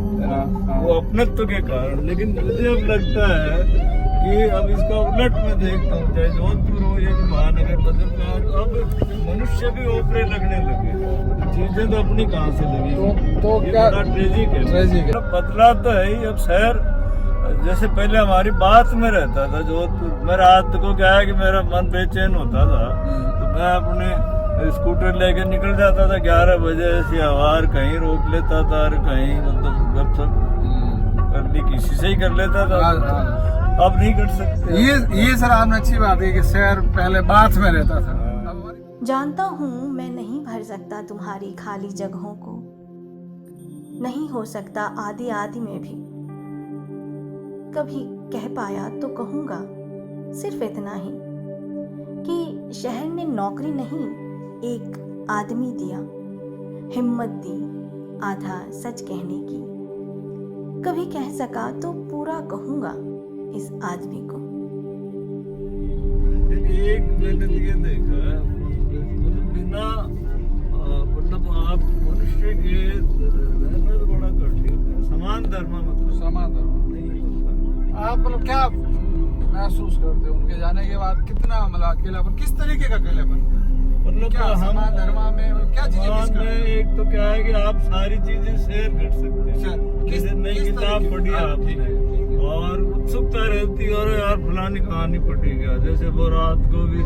वो अपनत्व के कारण। लेकिन मुझे अब लगता है कि अब इसका उलट मैं देखता हूँ, चाहे जोधपुर हो या महानगर बदल रहा, अब मनुष्य भी ओपरे लगने लगे, चीजें तो अपनी कहाँ से लगी। तो ये क्या बड़ा ट्रेजिक है। ट्रेजिक है। बदला तो है ही। अब शहर जैसे पहले हमारी बात में रहता था जोधपुर में, रात को क्या है कि मेरा मन बेचैन होता था तो मैं अपने स्कूटर लेके निकल जाता था 11 बजे, ऐसी आवार कहीं रोक लेता था और कहीं मतलब गपशप करनी किसी से ही कर लेता था। अब नहीं कर सकते। ये सर आपने अच्छी बात है कि शहर पहले बात में रहता था। जानता हूँ मैं नहीं भर सकता तुम्हारी खाली जगहों को, नहीं हो सकता आधी आधी में भी। कभी कह पाया तो कहूँगा सिर्फ इतना ही कि शहर ने नौकरी नहीं, एक आदमी दिया, हिम्मत दी आधा सच कहने की। कभी कह सका तो पूरा कहूँगा इस आदमी को। एक मैंने ये देखा है, मतलब बिना मतलब आप मनुष्य के रहना तो बड़ा कठिन है। समान धर्म मतलब समान धर्म नहीं होता। आप मतलब क्या महसूस करते हो उनके जाने के बाद? कितना मतलब अकेलापन, किस तरीके का अकेलापन? मतलब क्या समान धर्म में मतलब क्या चीजें मिस करते हैं? एक तो क्या है कि आप सारी चीजें शेयर कर सकते हैं, जैसे नई किताब पढ़ी आपने और उत्सुकता रहती है और यार फलानी कहानी पढ़ी गया, जैसे वो रात को भी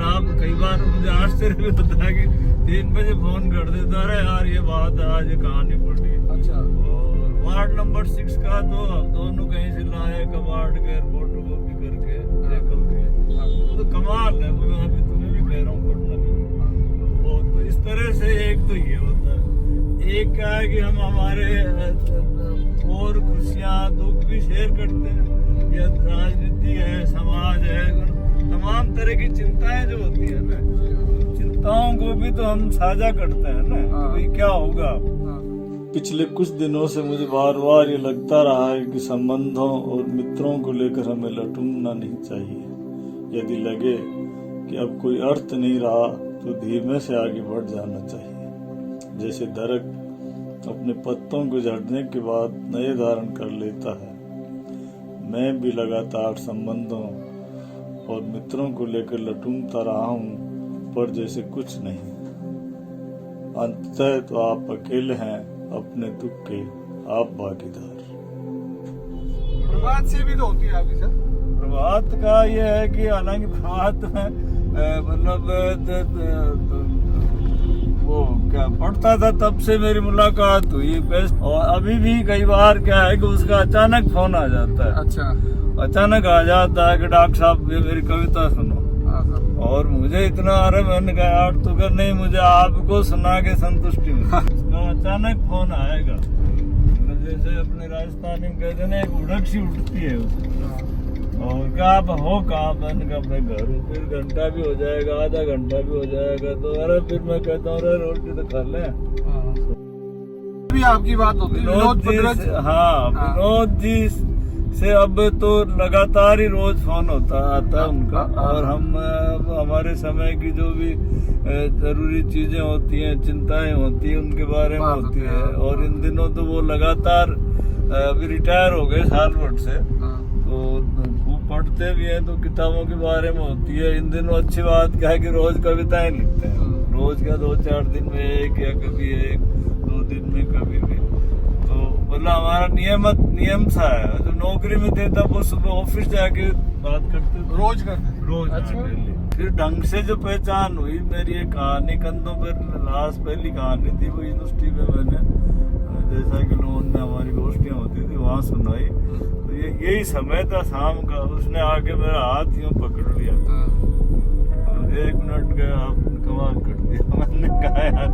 आप कई बार मुझे आश्चर्य भी होता है कि 3 बजे फोन कर देता, अरे यार ये बात है आज ये कहानी पढ़ी। अच्छा। और वार्ड नंबर 6 का तो हम दोनों कहीं से लाए कबाड़ के फोटो कॉपी करके देखोगे तो कमाल है। मैं अभी तुम्हें भी कह रहा हूँ पढ़ना। तो इस तरह से एक तो तो ये होता है। एक क्या है कि हम हमारे और खुशियाँ दुख भी शेयर करते हैं, या राजनीति है, समाज है, तमाम तरह की चिंताएं जो होती है ना, उन चिंताओं को भी तो हम साझा करते हैं ना, भाई क्या होगा। पिछले कुछ दिनों से मुझे बार बार ये लगता रहा है कि संबंधों और मित्रों को लेकर हमें लटूमना नहीं चाहिए। यदि लगे कि अब कोई अर्थ नहीं रहा तो धीमे से आगे बढ़ जाना चाहिए। जैसे दरख्त अपने पत्तों को झड़ने के बाद नए धारण कर लेता है, मैं भी लगातार संबंधों और मित्रों को लेकर लटूमता रहा हूँ, पर जैसे कुछ नहीं। अंततः तो आप अकेले हैं, अपने दुख के आप भागीदार। प्रभात से भी तो होती है आपकी सर। प्रभात का ये है कि हालांकि प्रभात में मतलब वो क्या पढ़ता था तब से मेरी मुलाकात हुई बेस्ट। और अभी भी कई बार क्या है कि उसका अचानक फोन आ जाता है। अच्छा। अचानक आ जाता है कि डॉक्टर साहब ये मेरी कविता सुनो। और मुझे इतना अरे मैंने कहा यार तो कर नहीं, मुझे आपको सुना के संतुष्टि मिली। उसका अचानक फोन आएगा, जैसे अपने राजस्थानी में कहते ना एक उड़क सी उठती है उसको। और क्या आप हो कहाँ? मैंने कहा अपने घर हूँ। फिर घंटा भी हो जाएगा, आधा घंटा भी हो जाएगा, तो अरे फिर मैं कहता हूँ अरे रोटी तो खा ले। भी आपकी बात होती है विनोद जी से अब तो लगातार ही रोज फोन आता है उनका। और हम हमारे समय की जो भी जरूरी चीजें होती हैं, चिंताएं होती हैं, उनके बारे में होती है। और इन दिनों तो वो लगातार अभी रिटायर हो गए साल भर से, तो खूब पढ़ते भी हैं, तो किताबों के बारे में होती है। इन दिनों अच्छी बात क्या है कि रोज कविताएं लिखते हैं। रोज क्या 2-4 दिन में एक, या कभी 1-2 दिन में कभी भी। तो मतलब हमारा नियम सा है। जो नौकरी में थे तब वो सुबह ऑफिस जाके बात करते थे, रोज अच्छा। फिर ढंग से जो पहचान हुई मेरी, एक कहानी कंधों पर लास्ट पहली कहानी थी, वो यूनिवर्सिटी में मैंने जैसा कि लोन में हमारी गोष्ठियाँ होती थी वहाँ सुनाई। तो यही समय था शाम का, उसने आके मेरा हाथ यूँ पकड़ लिया। 1 मिनट का आपने कमाल कर दिया। मैंने कहा यार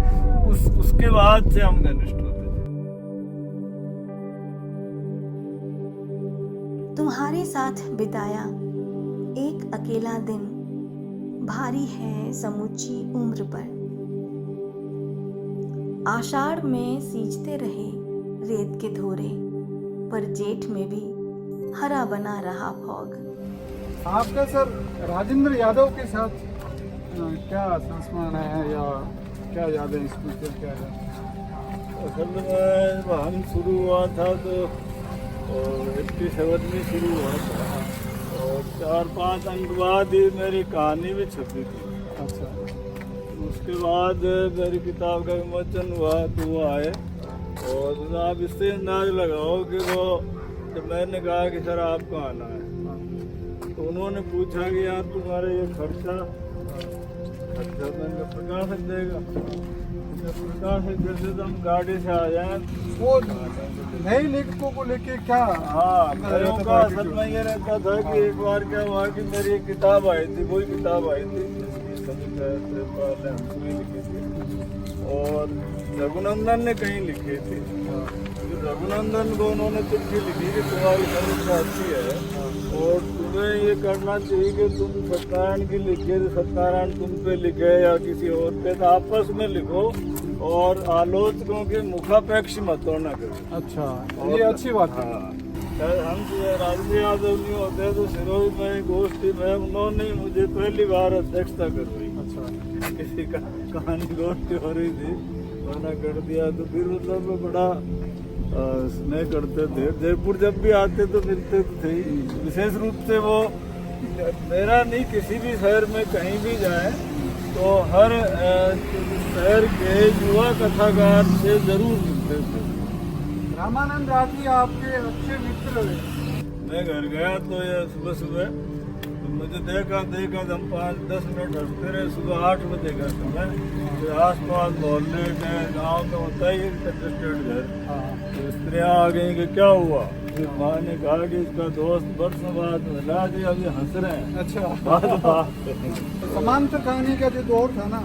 उसके बाद से हम घनिष्ठ होते थे। तुम्हारे साथ बिताया एक अकेला दिन भारी है समूची उम्र पर। आषाढ़ में सींचते रहे रेत के धोरे, पर जेठ में भी हरा बना रहा फॉग। आपका सर राजेंद्र यादव के साथ क्या संस्मरण है, या क्या यादें इसमें क्या है? असल में हम शुरू हुआ था तो 87 में शुरू हुआ था, और 4-5 अंक बाद ही मेरी कहानी भी छपी थी। अच्छा। उसके बाद मेरी किताब का विमोचन हुआ तो वो आए, और आप इससे अंदाज लगाओ कि वो जब मैंने कहा कि सर आपको आना है, तो उन्होंने पूछा कि यार तुम्हारा ये खर्चा मैंने प्रकाशक देगा। प्रकाशक जैसे तो हम गाड़ी से आ जाए। वो नए लेखकों को लेके क्या? हाँ, असल में ये रहता था कि एक बार क्या हुआ कि मेरी एक किताब आई थी, वही किताब आई थी जिसकी कविता हमने लिखी थी, और रघुनंदन ने कहीं लिखी थी। रघुनंदन को उन्होंने चिट्ठी लिखी कि तुम्हारी कविता अच्छी है, और तुम्हें ये करना चाहिए कि तुम सत्यनारायण की लिखे तो सत्यनारायण तुम पे लिखे या किसी और पे, तो आपस में लिखो, और आलोचकों के मुखापेक्ष मत होना करो। अच्छा, ये अच्छी बात है। हम राजेंद्र यादव नहीं होते तो सिरोही में गोष्ठी में उन्होंने मुझे पहली बार अध्यक्षता करवाई। अच्छा। किसी का कहानी गोष्ठी हो रही थी, मना कर दिया, तो फिर मतलब बड़ा स्नेह करते थे। जयपुर जब भी आते तो मिलते थे। विशेष रूप से वो मेरा नहीं, किसी भी शहर में कहीं भी जाए तो हर शहर के युवा कथाकार से जरूर मिलते थे। रामानंद राठी आपके अच्छे मित्र हैं। मैं घर गया तो ये सुबह तो मुझे देखा हम 5-10 मिनट हंसते रहे। सुबह 8 बजे का समय, फिर आसपास मोहल्ले के गाँव में होता ही कंजस्टेड घर, तो स्त्रियाँ आ गई कि क्या हुआ। फिर माँ ने कहा कि इसका दोस्त वर्षों बाद मिला जी, अभी हंस रहे हैं। अच्छा। बात समांतर कहानी का जो दौर था ना,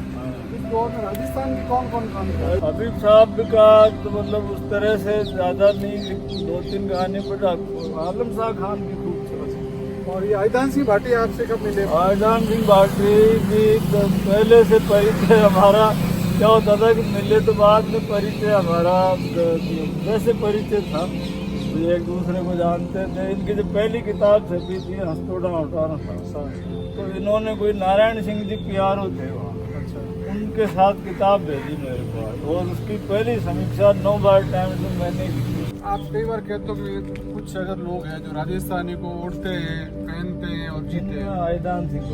इस दौर में राजस्थान की कौन कौन कहानी? अभी साहब का तो मतलब उस तरह से ज्यादा नहीं, 2-3 कहानी पर आलम शाह खान की खूब चला। और ये आइदान सिंह भाटी आपसे कब मिले? आइदान सिंह भाटी की तो पहले से परिचय हमारा क्या होता था कि मिले तो बाद में परिचय हमारा वैसे परिचय था, तो एक दूसरे को जानते थे। इनकी जो पहली किताब छपी थी हंसतोड़ा हटाना था, तो इन्होंने कोई नारायण सिंह जी PRO थे वहाँ, उनके साथ किताब भेजी मेरे पास, और उसकी पहली समीक्षा 9 बार टाइम्स में मैंने की। आप कई बार कहते हो कि कुछ अगर लोग हैं जो राजस्थानी को ओढ़ते हैं, पहनते हैं और जीते हैं, आइदान सिंह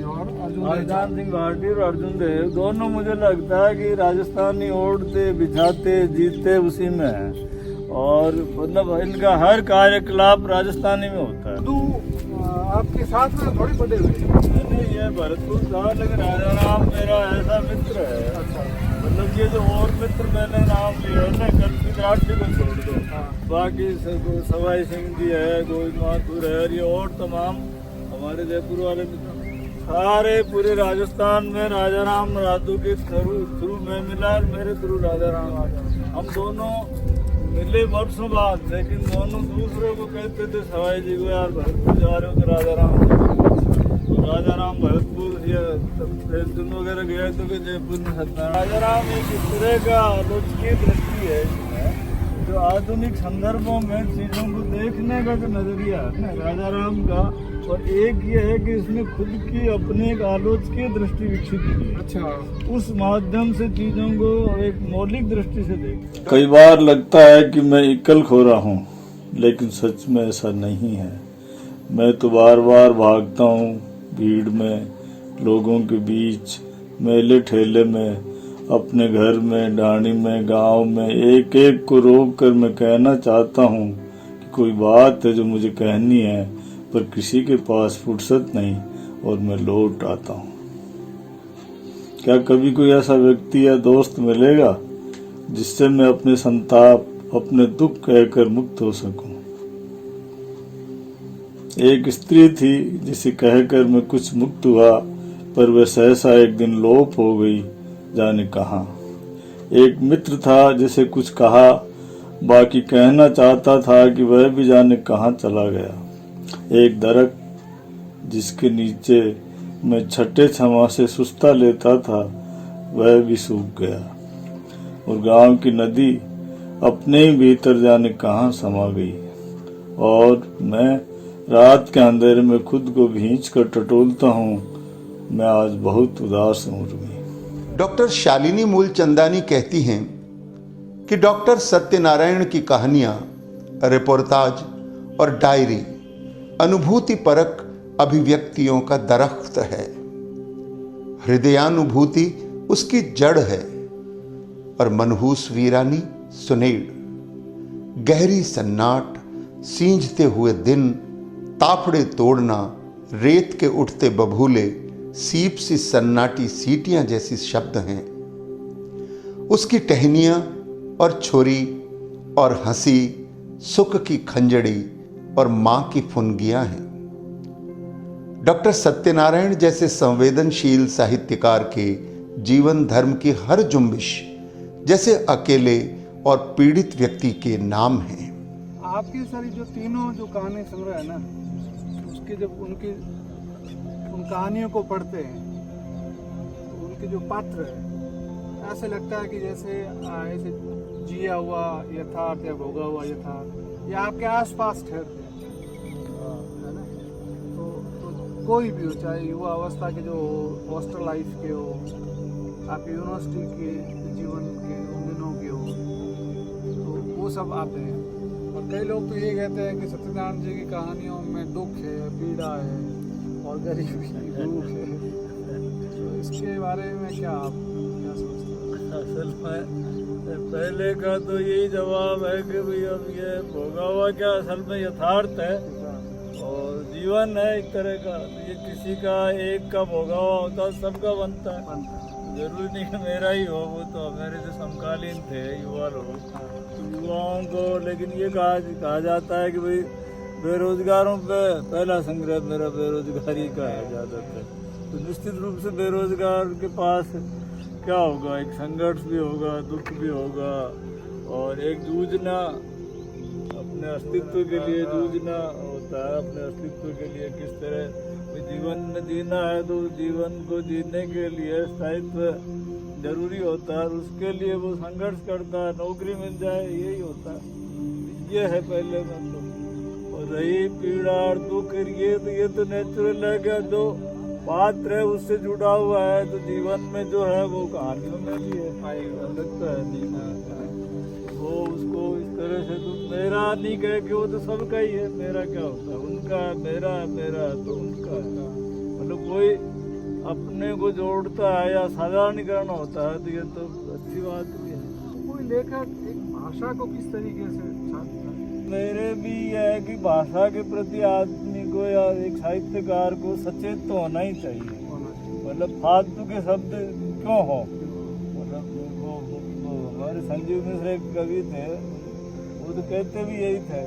और अर्जुन आइदान सिंह भाटी और अर्जुन देव दोनों मुझे लगता है कि राजस्थानी ओढ़ते बिछाते जीते उसी में है, और मतलब इनका हर कार्यकलाप राजस्थानी में होता है। तो आपके साथ में थोड़ी बड़े हुए? नहीं, ये भरतपुर था, लेकिन राजा राम मेरा ऐसा मित्र है। अच्छा, मतलब ये जो और मित्र मैंने नाम लिया है ना, कल्पित राष्ट्र को छोड़ दो, बाकी सवाई सिंह जी है, गोविंद माथुर है, और ये और तमाम हमारे जयपुर वाले मित्र सारे पूरे राजस्थान में राजा राम रातू के थ्रू मैं मिला, और मेरे थ्रू राजा राम आ गया। हम दोनों मिले वर्षों बाद, लेकिन दोनों दूसरों को कहते थे सवाई जी को, यार भरतपुर जा रहे हो तो राजा राम भरतपुर या देहरादून वगैरह गए तो कि जयपुर में सत्यानारायण। राजा राम एक इस तरह का आलोचकीय दृष्टि है इसमें, जो आधुनिक संदर्भों में चीजों को देखने का जो नजरिया है राजा राम का, और एक ये है कि इसने खुद की अपनी एक आलोचकीय दृष्टि विकसित की है। अच्छा, उस माध्यम से चीजों को एक मौलिक दृष्टि से देखते। कई बार लगता है कि मैं इक्कल खो रहा हूँ, लेकिन सच में ऐसा नहीं है। मैं तो बार बार भागता हूँ भीड़ में, लोगों के बीच, मेले ठेले में, अपने घर में, डाणी में, गांव में, एक एक को रोक कर मैं कहना चाहता हूँ कि कोई बात है जो मुझे कहनी है, पर किसी के पास फुर्सत नहीं, और मैं लौट आता हूँ। क्या कभी कोई ऐसा व्यक्ति या दोस्त मिलेगा जिससे मैं अपने संताप, अपने दुख कहकर मुक्त हो सकूं? एक स्त्री थी जिसे कहकर मैं कुछ मुक्त हुआ, पर वह सहसा एक दिन लोप हो गई, जाने कहाँ। एक मित्र था जिसे कुछ कहा, बाकी कहना चाहता था कि वह भी जाने कहाँ चला गया। एक दरख्त जिसके नीचे मैं छठे छमा से सुस्ता लेता था, वह भी सूख गया, और गांव की नदी अपने ही भीतर जाने कहाँ समा गई, और मैं रात के अंधेरे में खुद को भींच कर टटोलता हूँ। मैं आज बहुत उदास हूँ। डॉक्टर शालिनी मूलचंदानी कहती हैं कि डॉक्टर सत्यनारायण की कहानियां, रिपोर्टाज और डायरी अनुभूति परक अभिव्यक्तियों का दरख्त है। हृदयानुभूति उसकी जड़ है, और मनहूस वीरानी सुनेड़। गहरी सन्नाट, सींझते हुए दिन, ताफड़े तोड़ना, रेत के उठते बबूले, सीप सी सन्नाटी सीटियां जैसी शब्द हैं। उसकी टहनियां और छोरी और हंसी, सुख की खंजड़ी और मां की फुनगियां हैं। डॉक्टर सत्यनारायण जैसे संवेदनशील साहित्यकार के जीवन धर्म की हर जुम्बिश जैसे अकेले और पीड़ित व्यक्ति के नाम हैं। आपकी सारी जो तीनों जो कहानी संग्रह है ना, उसके जब उन कहानियों को पढ़ते हैं, उनके जो पात्र है, ऐसे लगता है कि जैसे ऐसे जिया हुआ यथार्थ या भोगा हुआ यथार्थ या आपके आसपास ठहरते हैं, है ना। तो कोई भी हो, चाहे युवा अवस्था के जो हॉस्टल लाइफ के हो, आपके यूनिवर्सिटी के जीवन के उन दिनों के हो, तो वो सब आते हैं। और कई लोग तो ये कहते हैं कि सत्यनारायण जी की कहानियों में दुख है, पीड़ा है और गरीबी दुख है। तो इसके बारे में क्या आप क्या सोचते हैं? असल में पहले का तो यही जवाब है कि भाई अब ये भोगा हुआ क्या असल में यथार्थ है, और जीवन है एक तरह का। ये किसी का एक का भोगा हुआ होता है, सबका बनता है। जरूरी नहीं कि मेरा ही हो, वो तो मेरे जो समकालीन थे युवा लोग, तो युवाओं को लेकिन ये कहा जाता है कि भाई बेरोजगारों पे पहला संग्रह मेरा बेरोजगारी का है ज़्यादातर। तो निश्चित रूप से बेरोजगार के पास क्या होगा, एक संघर्ष भी होगा, दुख भी होगा, और एक जूझना, अपने अस्तित्व के लिए जूझना होता है। अपने अस्तित्व के लिए किस तरह जीवन में जीना है, तो जीवन को जीने के लिए स्थायित्व जरूरी होता है, उसके लिए वो संघर्ष करता है। नौकरी मिल जाए यही होता है, ये है पहले मतलब। और रही पीड़ा और दुख, ये तो नेचुरल है कि जो पात्र है उससे जुड़ा हुआ है, तो जीवन में जो है वो कहानियों में भी है, लगता है नहीं वो उसको इस तरह से तो मेरा नहीं कहे कि वो तो सबका ही है, मेरा क्या होता है, उनका है, मेरा है, मेरा है तो उनका है। मतलब कोई अपने को जोड़ता है या साधारणीकरण होता है, तो ये तो अच्छी बात भी है। कोई लेखक एक भाषा को किस तरीके से छापता है? मेरे भी यह है कि भाषा के प्रति आदमी को या एक साहित्यकार को सचेत तो होना ही चाहिए। मतलब फालतू के शब्द क्यों हो, मतलब वो हमारे संजीव मिश्र एक कवि थे, वो तो कहते भी यही थे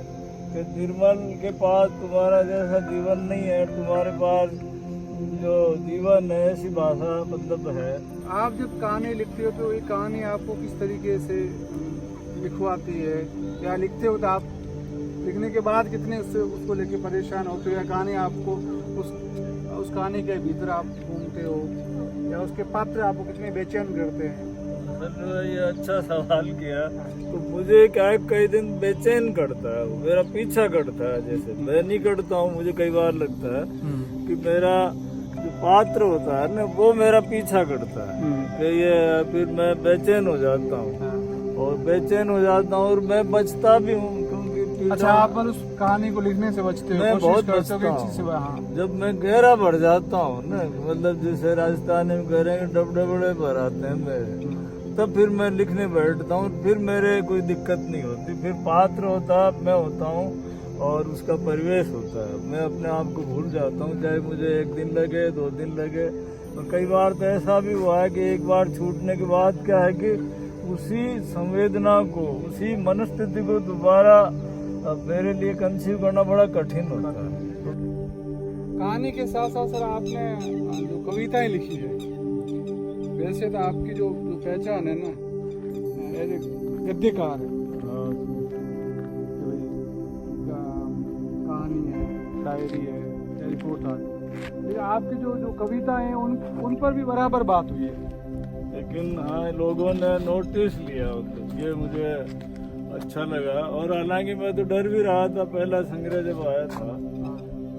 कि निर्मल के पास तुम्हारा जैसा जीवन नहीं है, तुम्हारे पास जो जीवन है ऐसी भाषा मतलब है। आप जब कहानी लिखते हो तो ये कहानी आपको किस तरीके से लिखवाती है, या लिखते हो तो आप लिखने के बाद कितने उसको लेके परेशान होते हो, या कहानी आपको उस कहानी के भीतर आप घूमते हो, या उसके पात्र आपको कितने बेचैन करते हैं? ये अच्छा सवाल किया। तो मुझे क्या है, कई दिन बेचैन करता है, मेरा पीछा करता है। जैसे मैं नहीं करता हूँ, मुझे कई बार लगता है कि मेरा जो पात्र होता है ना वो मेरा पीछा करता है, कि ये फिर मैं बेचैन हो जाता हूँ, और बेचैन हो जाता हूँ और मैं बचता भी हूँ, क्योंकि अच्छा आप उस कहानी को लिखने से बचते हो? मैं कोशिश बहुत करते हो कि बचता इस चीज़ से हूँ। हाँ। जब मैं गहरा भर जाता हूँ ना, मतलब जैसे राजस्थान में कह रहे हैं डबडबड़े भर आते हैं मेरे, तब फिर मैं लिखने बैठता हूँ, फिर मेरे कोई दिक्कत नहीं होती। फिर पात्र होता है, मैं होता हूँ, और उसका परिवेश होता है, मैं अपने आप को भूल जाता हूँ, चाहे मुझे 1 दिन लगे 2 दिन लगे। और कई बार तो ऐसा भी हुआ है कि एक बार छूटने के बाद क्या है कि उसी संवेदना को, उसी मनस्थिति को दोबारा मेरे लिए कंसीव करना बड़ा कठिन होता है। कहानी के साथ साथ सर आपने जो कविताएं लिखी है, वैसे तो आपकी जो पहचान है ना एज ए गद्यकार है, कहानी है, डायरी है, रिपोर्ट है, आपकी जो कविताएं हैं उन पर भी बराबर बात हुई है। लेकिन हाँ, लोगों ने नोटिस लिया, ये मुझे अच्छा लगा। और हालांकि मैं तो डर भी रहा था, पहला संग्रह जब आया था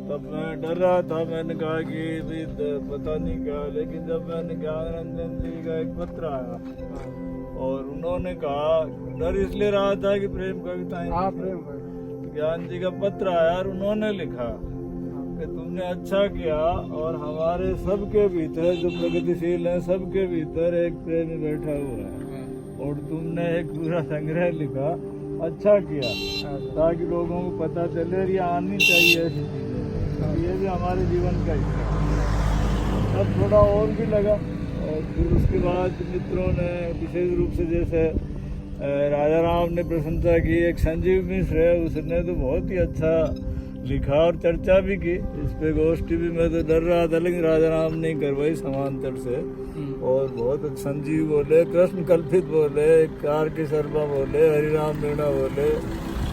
तब मैं डर रहा था, मैंने कहा कि भी पता नहीं क्या, लेकिन जब मैंने ज्ञान रंजन जी का एक पत्र आया और उन्होंने कहा, डर इसलिए रहा था कि प्रेम कविताएं, ज्ञान जी का पत्र आया और उन्होंने लिखा कि तुमने अच्छा किया, और हमारे सबके भीतर जो प्रगतिशील है सबके भीतर एक प्रेमी बैठा हुआ है, और तुमने एक पूरा संग्रह लिखा, अच्छा किया, ताकि लोगों को पता चले ये आनी चाहिए ऐसी चीजें, ये भी हमारे जीवन का हिस्सा है। तब थोड़ा और भी लगा। और फिर उसके बाद मित्रों ने विशेष रूप से जैसे राजा राम ने प्रशंसा की, एक संजीव मिश्र है, उसने तो बहुत ही अच्छा लिखा और चर्चा भी की, इस पे गोष्ठी भी। मैं तो डर रहा था, लेकिन राजा राम ने करवाई समांतर से, और बहुत संजीव बोले, कृष्ण कल्पित बोले, कार की शर्मा बोले, हरिराम मीणा बोले,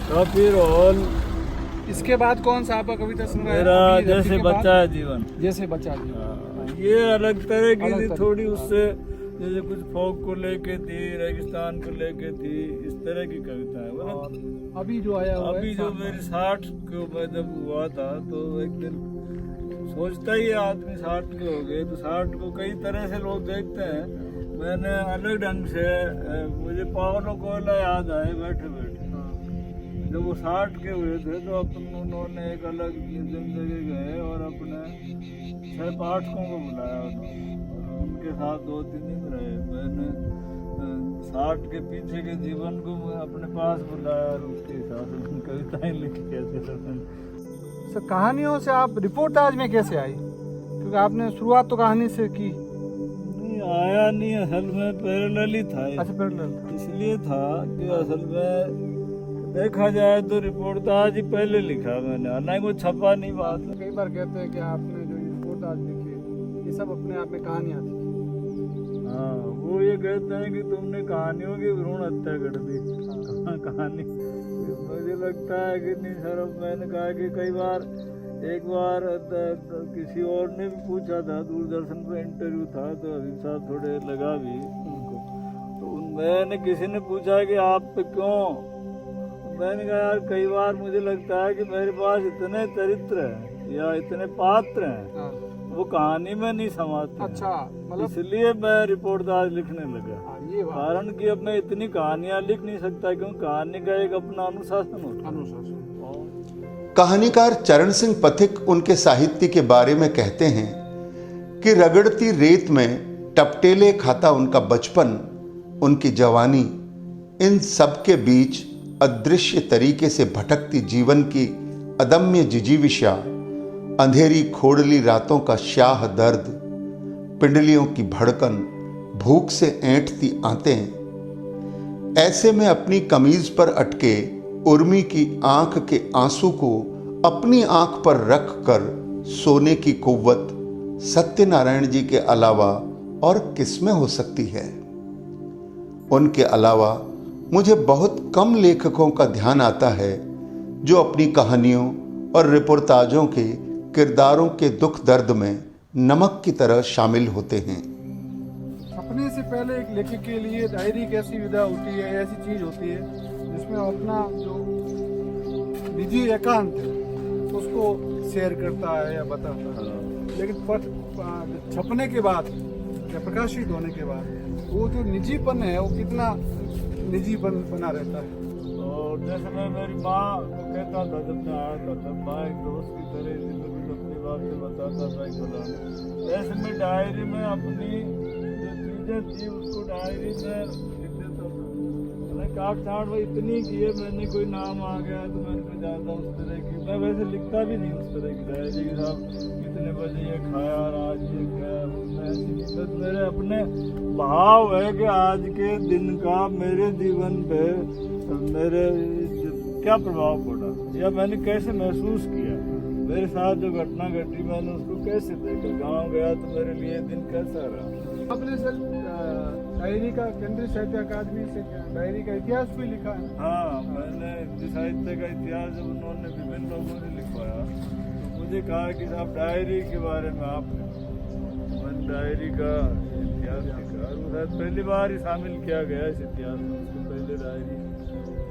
काफी रोल। इसके बाद कौन सा आपका कविता सुन रहा है? मेरा जैसे बच्चा है जीवन, जैसे बच्चा जीवन, ये अलग तरह की थी थोड़ी, उससे जैसे कुछ फोक को लेके थी, रेगिस्तान को लेके थी, इस तरह की कविता है। मतलब अभी जो आया हुआ अभी जो मेरी 60 को मैं जब हुआ था, तो एक दिन सोचता ही है आदमी 60 के हो गए, तो 60 को कई तरह से लोग देखते हैं। मैंने अलग ढंग से, मुझे पावलो कोयला याद आए बैठे बैठे, जब वो 60 के हुए थे, तो उन्होंने एक अलग जिंदगी गए और अपने 6 पाठकों को बुलाया, उनके साथ 2-3 दिन रहे। मैंने 60 के पीछे के जीवन को अपने पास बुलाया और उसके हिसाब से कविताएं लिखी। कैसे सर कहानियों से आप रिपोर्टाज में कैसे आई? क्योंकि आपने शुरुआत तो कहानी से की। नहीं आया नहीं, असल में पैरेलल ही था। अच्छा पैरेलल इसलिए था कि असल में देखा जाए तो रिपोर्टाज ही पहले लिखा मैंने, हालांकि वो छपा नहीं बात। कई बार कहते हैं कि आपने जो रिपोर्टाज लिखे ये सब अपने आप में कहानियाँ थी। हाँ, वो वो ये कहते हैं कि तुमने कहानियों की भ्रूण हत्या कर दी। कहानी मुझे लगता है कि नहीं सर। मैंने कहा कि कई बार, एक बार किसी और ने भी पूछा था, दूरदर्शन पे इंटरव्यू था, तो अभी साहब थोड़े लगा भी उनको, तो मैंने किसी ने पूछा कि आप पे क्यों, मैंने कहा यार कई बार मुझे लगता है कि मेरे पास इतने चरित्र हैं या इतने पात्र हैं, वो कहानी में नहीं समाते। अच्छा, मतलब इसलिए मैं रिपोर्टाज लिखने लगा। ये बात कारण कि अब मैं इतनी कहानियां लिख नहीं सकता, क्योंकि कहानी का एक अपना अनुशासन होता है। अनुशासन। कहानीकार चरण सिंह पथिक उनके साहित्य के बारे में कहते हैं कि रगड़ती रेत में टपटेले खाता उनका बचपन, उनकी जवानी, इन सब के बीच अदृश्य तरीके से भटकती जीवन की अदम्य जिजीविषा, अंधेरी खोड़ली रातों का स्याह दर्द, पिंडलियों की भड़कन, भूख से ऐंठती आंतें, ऐसे में अपनी कमीज पर अटके उर्मी की आंख के आंसू को अपनी आंख पर रख कर सोने की कुव्वत सत्यनारायण जी के अलावा और किसमें हो सकती है। उनके अलावा मुझे बहुत कम लेखकों का ध्यान आता है जो अपनी कहानियों और रिपोर्टाजों के किरदारों के दुख दर्द में नमक की तरह शामिल होते हैं। छपने से पहले एक लेखक के लिए डायरी कैसी विधा होती है, ऐसी चीज होती है जिसमें अपना जो निजी एकांत है उसको शेयर करता है या बताता है। लेकिन छपने के बाद या प्रकाशित होने के बाद वो जो निजीपन है वो कितना निजीपन बना रहता है। और जैसे मैं मेरी माँ को कहता था जब मैं आया था, तब माँ एक दोस्त की तरह अपनी बातें बताता था कि ऐसे में डायरी में अपनी जो चीजें थी उसको डायरी में लिख देता था। मैंने काट छाट वो इतनी की है, मैंने कोई नाम आ गया तो मैंने कोई ज्यादा उस तरह की, मैं वैसे लिखता भी नहीं उस तरह की डायरी के साथ कितने बजे ये खाया और आज ये क्या, बस मेरे अपने भाव है कि आज के दिन का मेरे जीवन पे मेरे क्या प्रभाव पड़ा या मैंने कैसे महसूस किया, मेरे साथ जो घटना घटी मैंने उसको कैसे देखा, गांव गया तो मेरे लिए दिन कैसा रहा। आपने सर डायरी का केंद्रीय साहित्य अकादमी से डायरी का इतिहास भी लिखा है। हाँ, मैंने साहित्य का इतिहास जब उन्होंने विभिन्न लोगों ने लिखवाया तो मुझे कहा कि आप डायरी के बारे में आप, मैंने डायरी का इतिहास लिखा, शायद पहली बार ही शामिल किया गया इस इतिहास में, उसके पहले डायरी,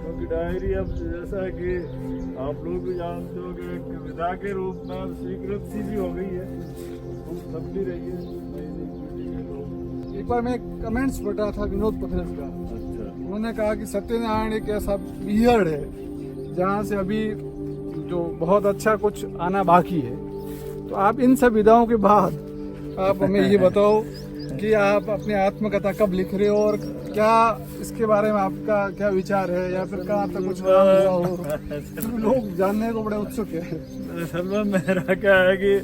क्योंकि डायरी अब जैसा कि आप लोग भी जानते हो कि एक विधा के रूप में अब स्वीकृत सी भी हो गई है, खूब छपती रही है। एक बार मैं कमेंट्स पढ़ रहा था विनोद पथरस का, अच्छा, उन्होंने कहा कि सत्यनारायण एक ऐसा बियर्ड है जहाँ से अभी जो बहुत अच्छा कुछ आना बाकी है। तो आप इन सब विधाओं के बाद आप हमें ये बताओ कि आप अपनी आत्मकथा कब लिख रहे हो और क्या इसके बारे में आपका क्या विचार है, या फिर कहाँ तक कुछ काम हुआ हो, लोग जानने को बड़े उत्सुक है। असल में मेरा क्या है कि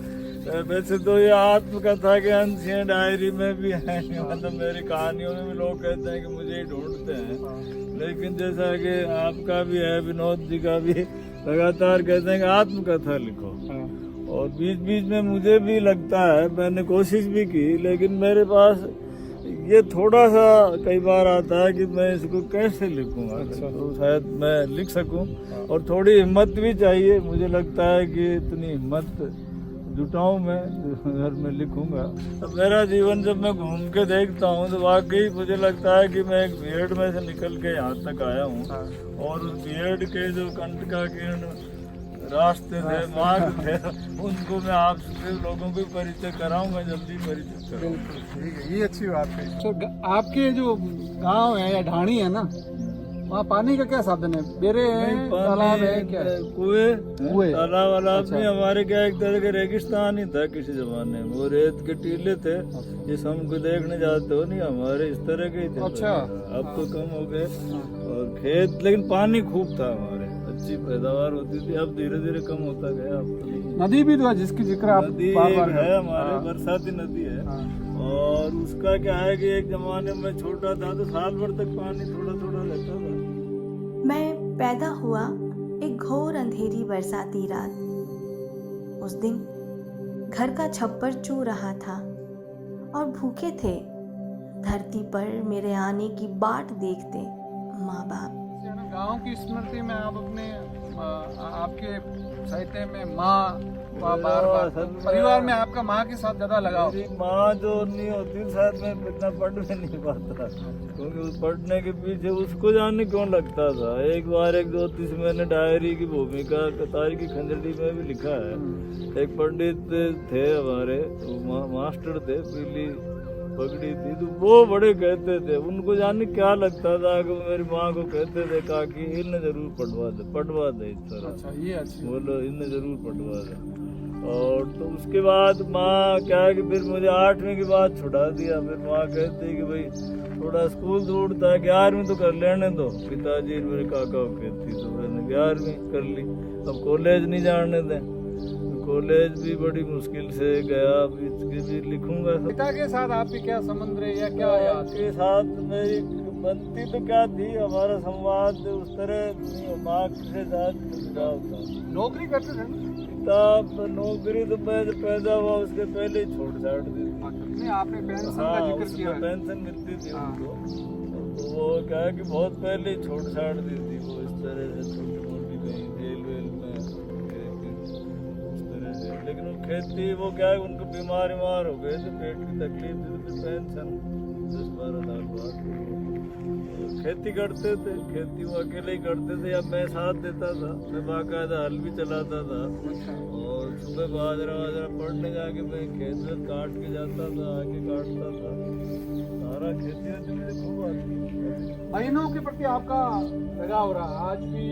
वैसे तो ये आत्मकथा के अंश हैं, डायरी में भी है, मतलब मेरी कहानियों में भी लोग कहते हैं कि मुझे ही ढूंढते हैं, लेकिन जैसा कि आपका भी है, विनोद जी का भी लगातार कहते हैं कि आत्मकथा लिखो, और बीच बीच में मुझे भी लगता है, मैंने कोशिश भी की, लेकिन मेरे पास ये थोड़ा सा कई बार आता है कि मैं इसको कैसे लिखूंगा। अच्छा। तो शायद मैं लिख सकूं, और थोड़ी हिम्मत भी चाहिए, मुझे लगता है कि इतनी हिम्मत जुटाऊं मैं, घर में लिखूंगा। तो मेरा जीवन जब मैं घूम के देखता हूँ तो वाकई मुझे लगता है कि मैं एक बीएड में से निकल के यहाँ तक आया हूँ, और उस बीएड के जो कंटका के रास्ते थे, मार्ग थे, उनको मैं आपसे लोगों को परिचय कराऊंगा, जल्दी परिचय कराऊंगा। ठीक है, ये अच्छी बात है। तो आपके जो गांव है या ढाणी है ना, वहाँ पानी का क्या साधन है? बेरे है, तालाब है, क्या है? कुएं, तालाब वालाब नहीं, हमारे क्या एक तरह के रेगिस्तान ही था किसी जमाने में, वो रेत के टीले थे, जिस हमको देखने जाते हो नहीं, हमारे इस तरह के ही थे। अच्छा, अब तो कम हो गए, और खेत, लेकिन पानी खूब था हमारे, अच्छी पैदावार होती थी। अब धीरे धीरे कम होता गया। अब तो नदी भी तो है जिसकी जिक्र आप नदी बार-बार है हमारे, बरसाती नदी है, और उसका क्या है कि एक जमाने में छोटा था तो साल भर तक पानी थोड़ा थोड़ा रहता था। मैं पैदा हुआ एक घोर अंधेरी बरसाती रात। उस दिन घर का छप्पर चू रहा था और भूखे थे धरती पर मेरे आने की बाट देखते माँ बाप। गांव की स्मृति में आप अपने आपके साहित्य में माँ बार बार परिवार में आपका माँ के साथ ज्यादा लगाव। मेरी माँ जो नहीं होती शायद मैं इतना पढ़ भी नहीं पाता, क्योंकि उस पढ़ने के पीछे उसको जाने क्यों लगता था। एक बार एक ज्योतिष मैंने डायरी की भूमिका कतारी की खंजड़ी में भी लिखा है। एक पंडित थे हमारे, मास्टर थे, पीली पगड़ी थी, तो वो बड़े कहते थे, उनको जाने क्या लगता था कि मेरी माँ को कहते थे काकी इन्हें जरूर पढ़वा दे इस तरह। अच्छा, ये अच्छी बोलो इन्हें जरूर पढ़वा दे। और तो उसके बाद माँ क्या है कि फिर मुझे 8वीं के बाद छुड़ा दिया। फिर माँ कहती कि भाई थोड़ा स्कूल दूर था, 11वीं तो कर लेने दो। पिताजी मेरे काका को कहती, तो मैंने 11वीं कर ली। अब कॉलेज नहीं जाने दें, कॉलेज भी बड़ी मुश्किल से गया। इसके भी लिखूंगा। पिता के साथ आपकी क्या संबंध रहे या क्या याद? के साथ मेरी बनती तो क्या थी, हमारा संवाद उस तरह माँ के साथ जुड़ाव था। नौकरी करते थे ना? पिता नौकरी तो मैं जब पैदा हुआ उसके पहले ही छोड़ छाड़ दी थी। नहीं, आपने पेंशन का हाँ, जिक्र उसको किया है। पेंशन मिलती थी उनको, तो वो क्या है कि बहुत पहले ही छोड़ छाड़ दी थी। वो इस तरह से छोटी मोटी कहीं जेल वेल में इस तरह से। लेकिन वो खेती, वो क्या है उनको बीमार हो गए थे, पेट की तकलीफ थी, तो पेंशन 10-12 साल बाद खेती करते थे। खेती वो अकेले ही करते थे या मैं साथ देता था। मैं बाकायदा हल भी चलाता था, और सुबह बाजरा पढ़ने जाके मैं खेत में काट के जाता था, आके काटता था। सारा खेती में मुझे खूब आती। बहनों के प्रति आपका लगाव रहा, आज भी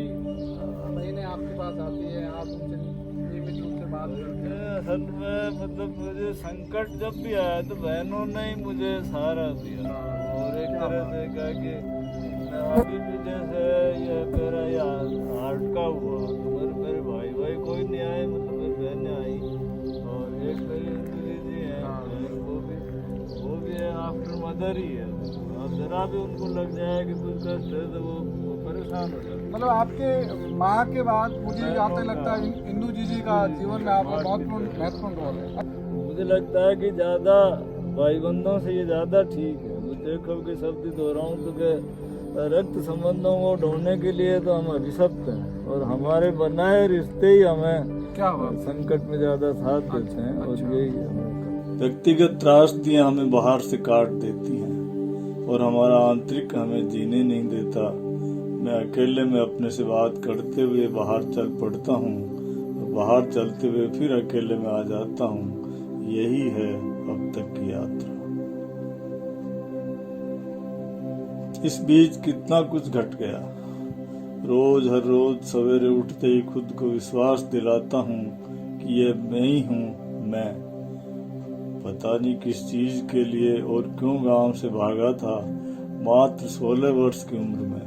बहनें आपके पास आती है, आप उनसे नियमित रूप से बात करते हैं? असल में मतलब मुझे संकट जब भी आया तो बहनों ने ही मुझे सहारा दिया। और एक तरह से क्या कि अभी भी जैसे ये मेरा हार्ट का हुआ, तो मेरे भाई कोई नहीं आए, मतलब मेरी बहनें आई। और एक मेरी दीदी है, वो भी है आफ्टर मदर ही है। अब जरा भी उनको लग जाए कि कुछ कष्ट है तो वो परेशान हो जाते। मतलब आपके माँ के बाद मुझे जहाँ तक लगता है इंदू जी का जीवन में आपका बहुत महत्वपूर्ण रोल है। मुझे लगता है कि ज़्यादा भाई बंधों से ये ज़्यादा ठीक है। मुझे कब के शब्द दोहराऊँ तो के रक्त संबंधों को ढूंढने के लिए तो हम अभिशप्त हैं, और हमारे बनाए रिश्ते ही हमें क्या संकट में ज्यादा साथ देते हैं। और यही व्यक्तिगत त्रासदियां हमें बाहर से काट देती हैं और हमारा आंतरिक हमें जीने नहीं देता। मैं अकेले में अपने से बात करते हुए बाहर चल पड़ता हूँ, और बाहर चलते हुए फिर अकेले में आ जाता हूँ। यही है अब तक की यात्रा। इस बीच कितना कुछ घट गया। हर रोज सवेरे उठते ही खुद को विश्वास दिलाता हूँ कि ये मैं ही हूँ। मैं पता नहीं किस चीज के लिए और क्यों गांव से भागा था, मात्र 16 वर्ष की उम्र में।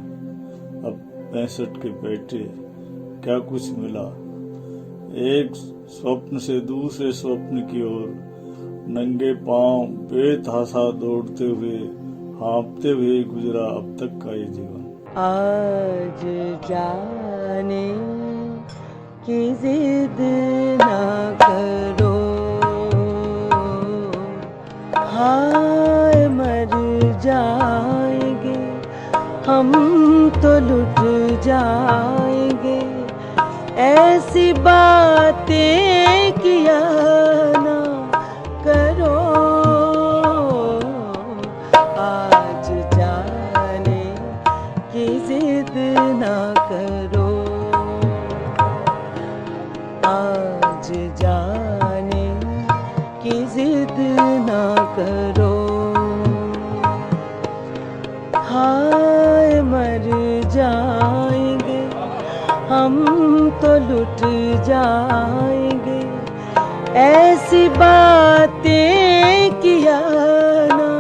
अब 65 के पेटे, क्या कुछ मिला। एक स्वप्न से दूसरे स्वप्न की ओर नंगे पांव बेतहासा दौड़ते हुए, हाँपते हुए गुजरा अब तक का ये जीवन। आज जाने की जिद ना करो, हाय मर जाएंगे हम तो लुट जाएंगे, ऐसी बातें किया ना करो। आज जाने की जिद ना करो, आज जाने की जिद ना करो, हाय मर जाएंगे हम तो लुट जाएंगे, ऐसी बातें किया ना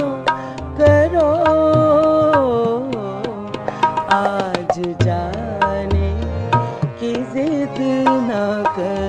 करो। आज जाने की जिद ना करो।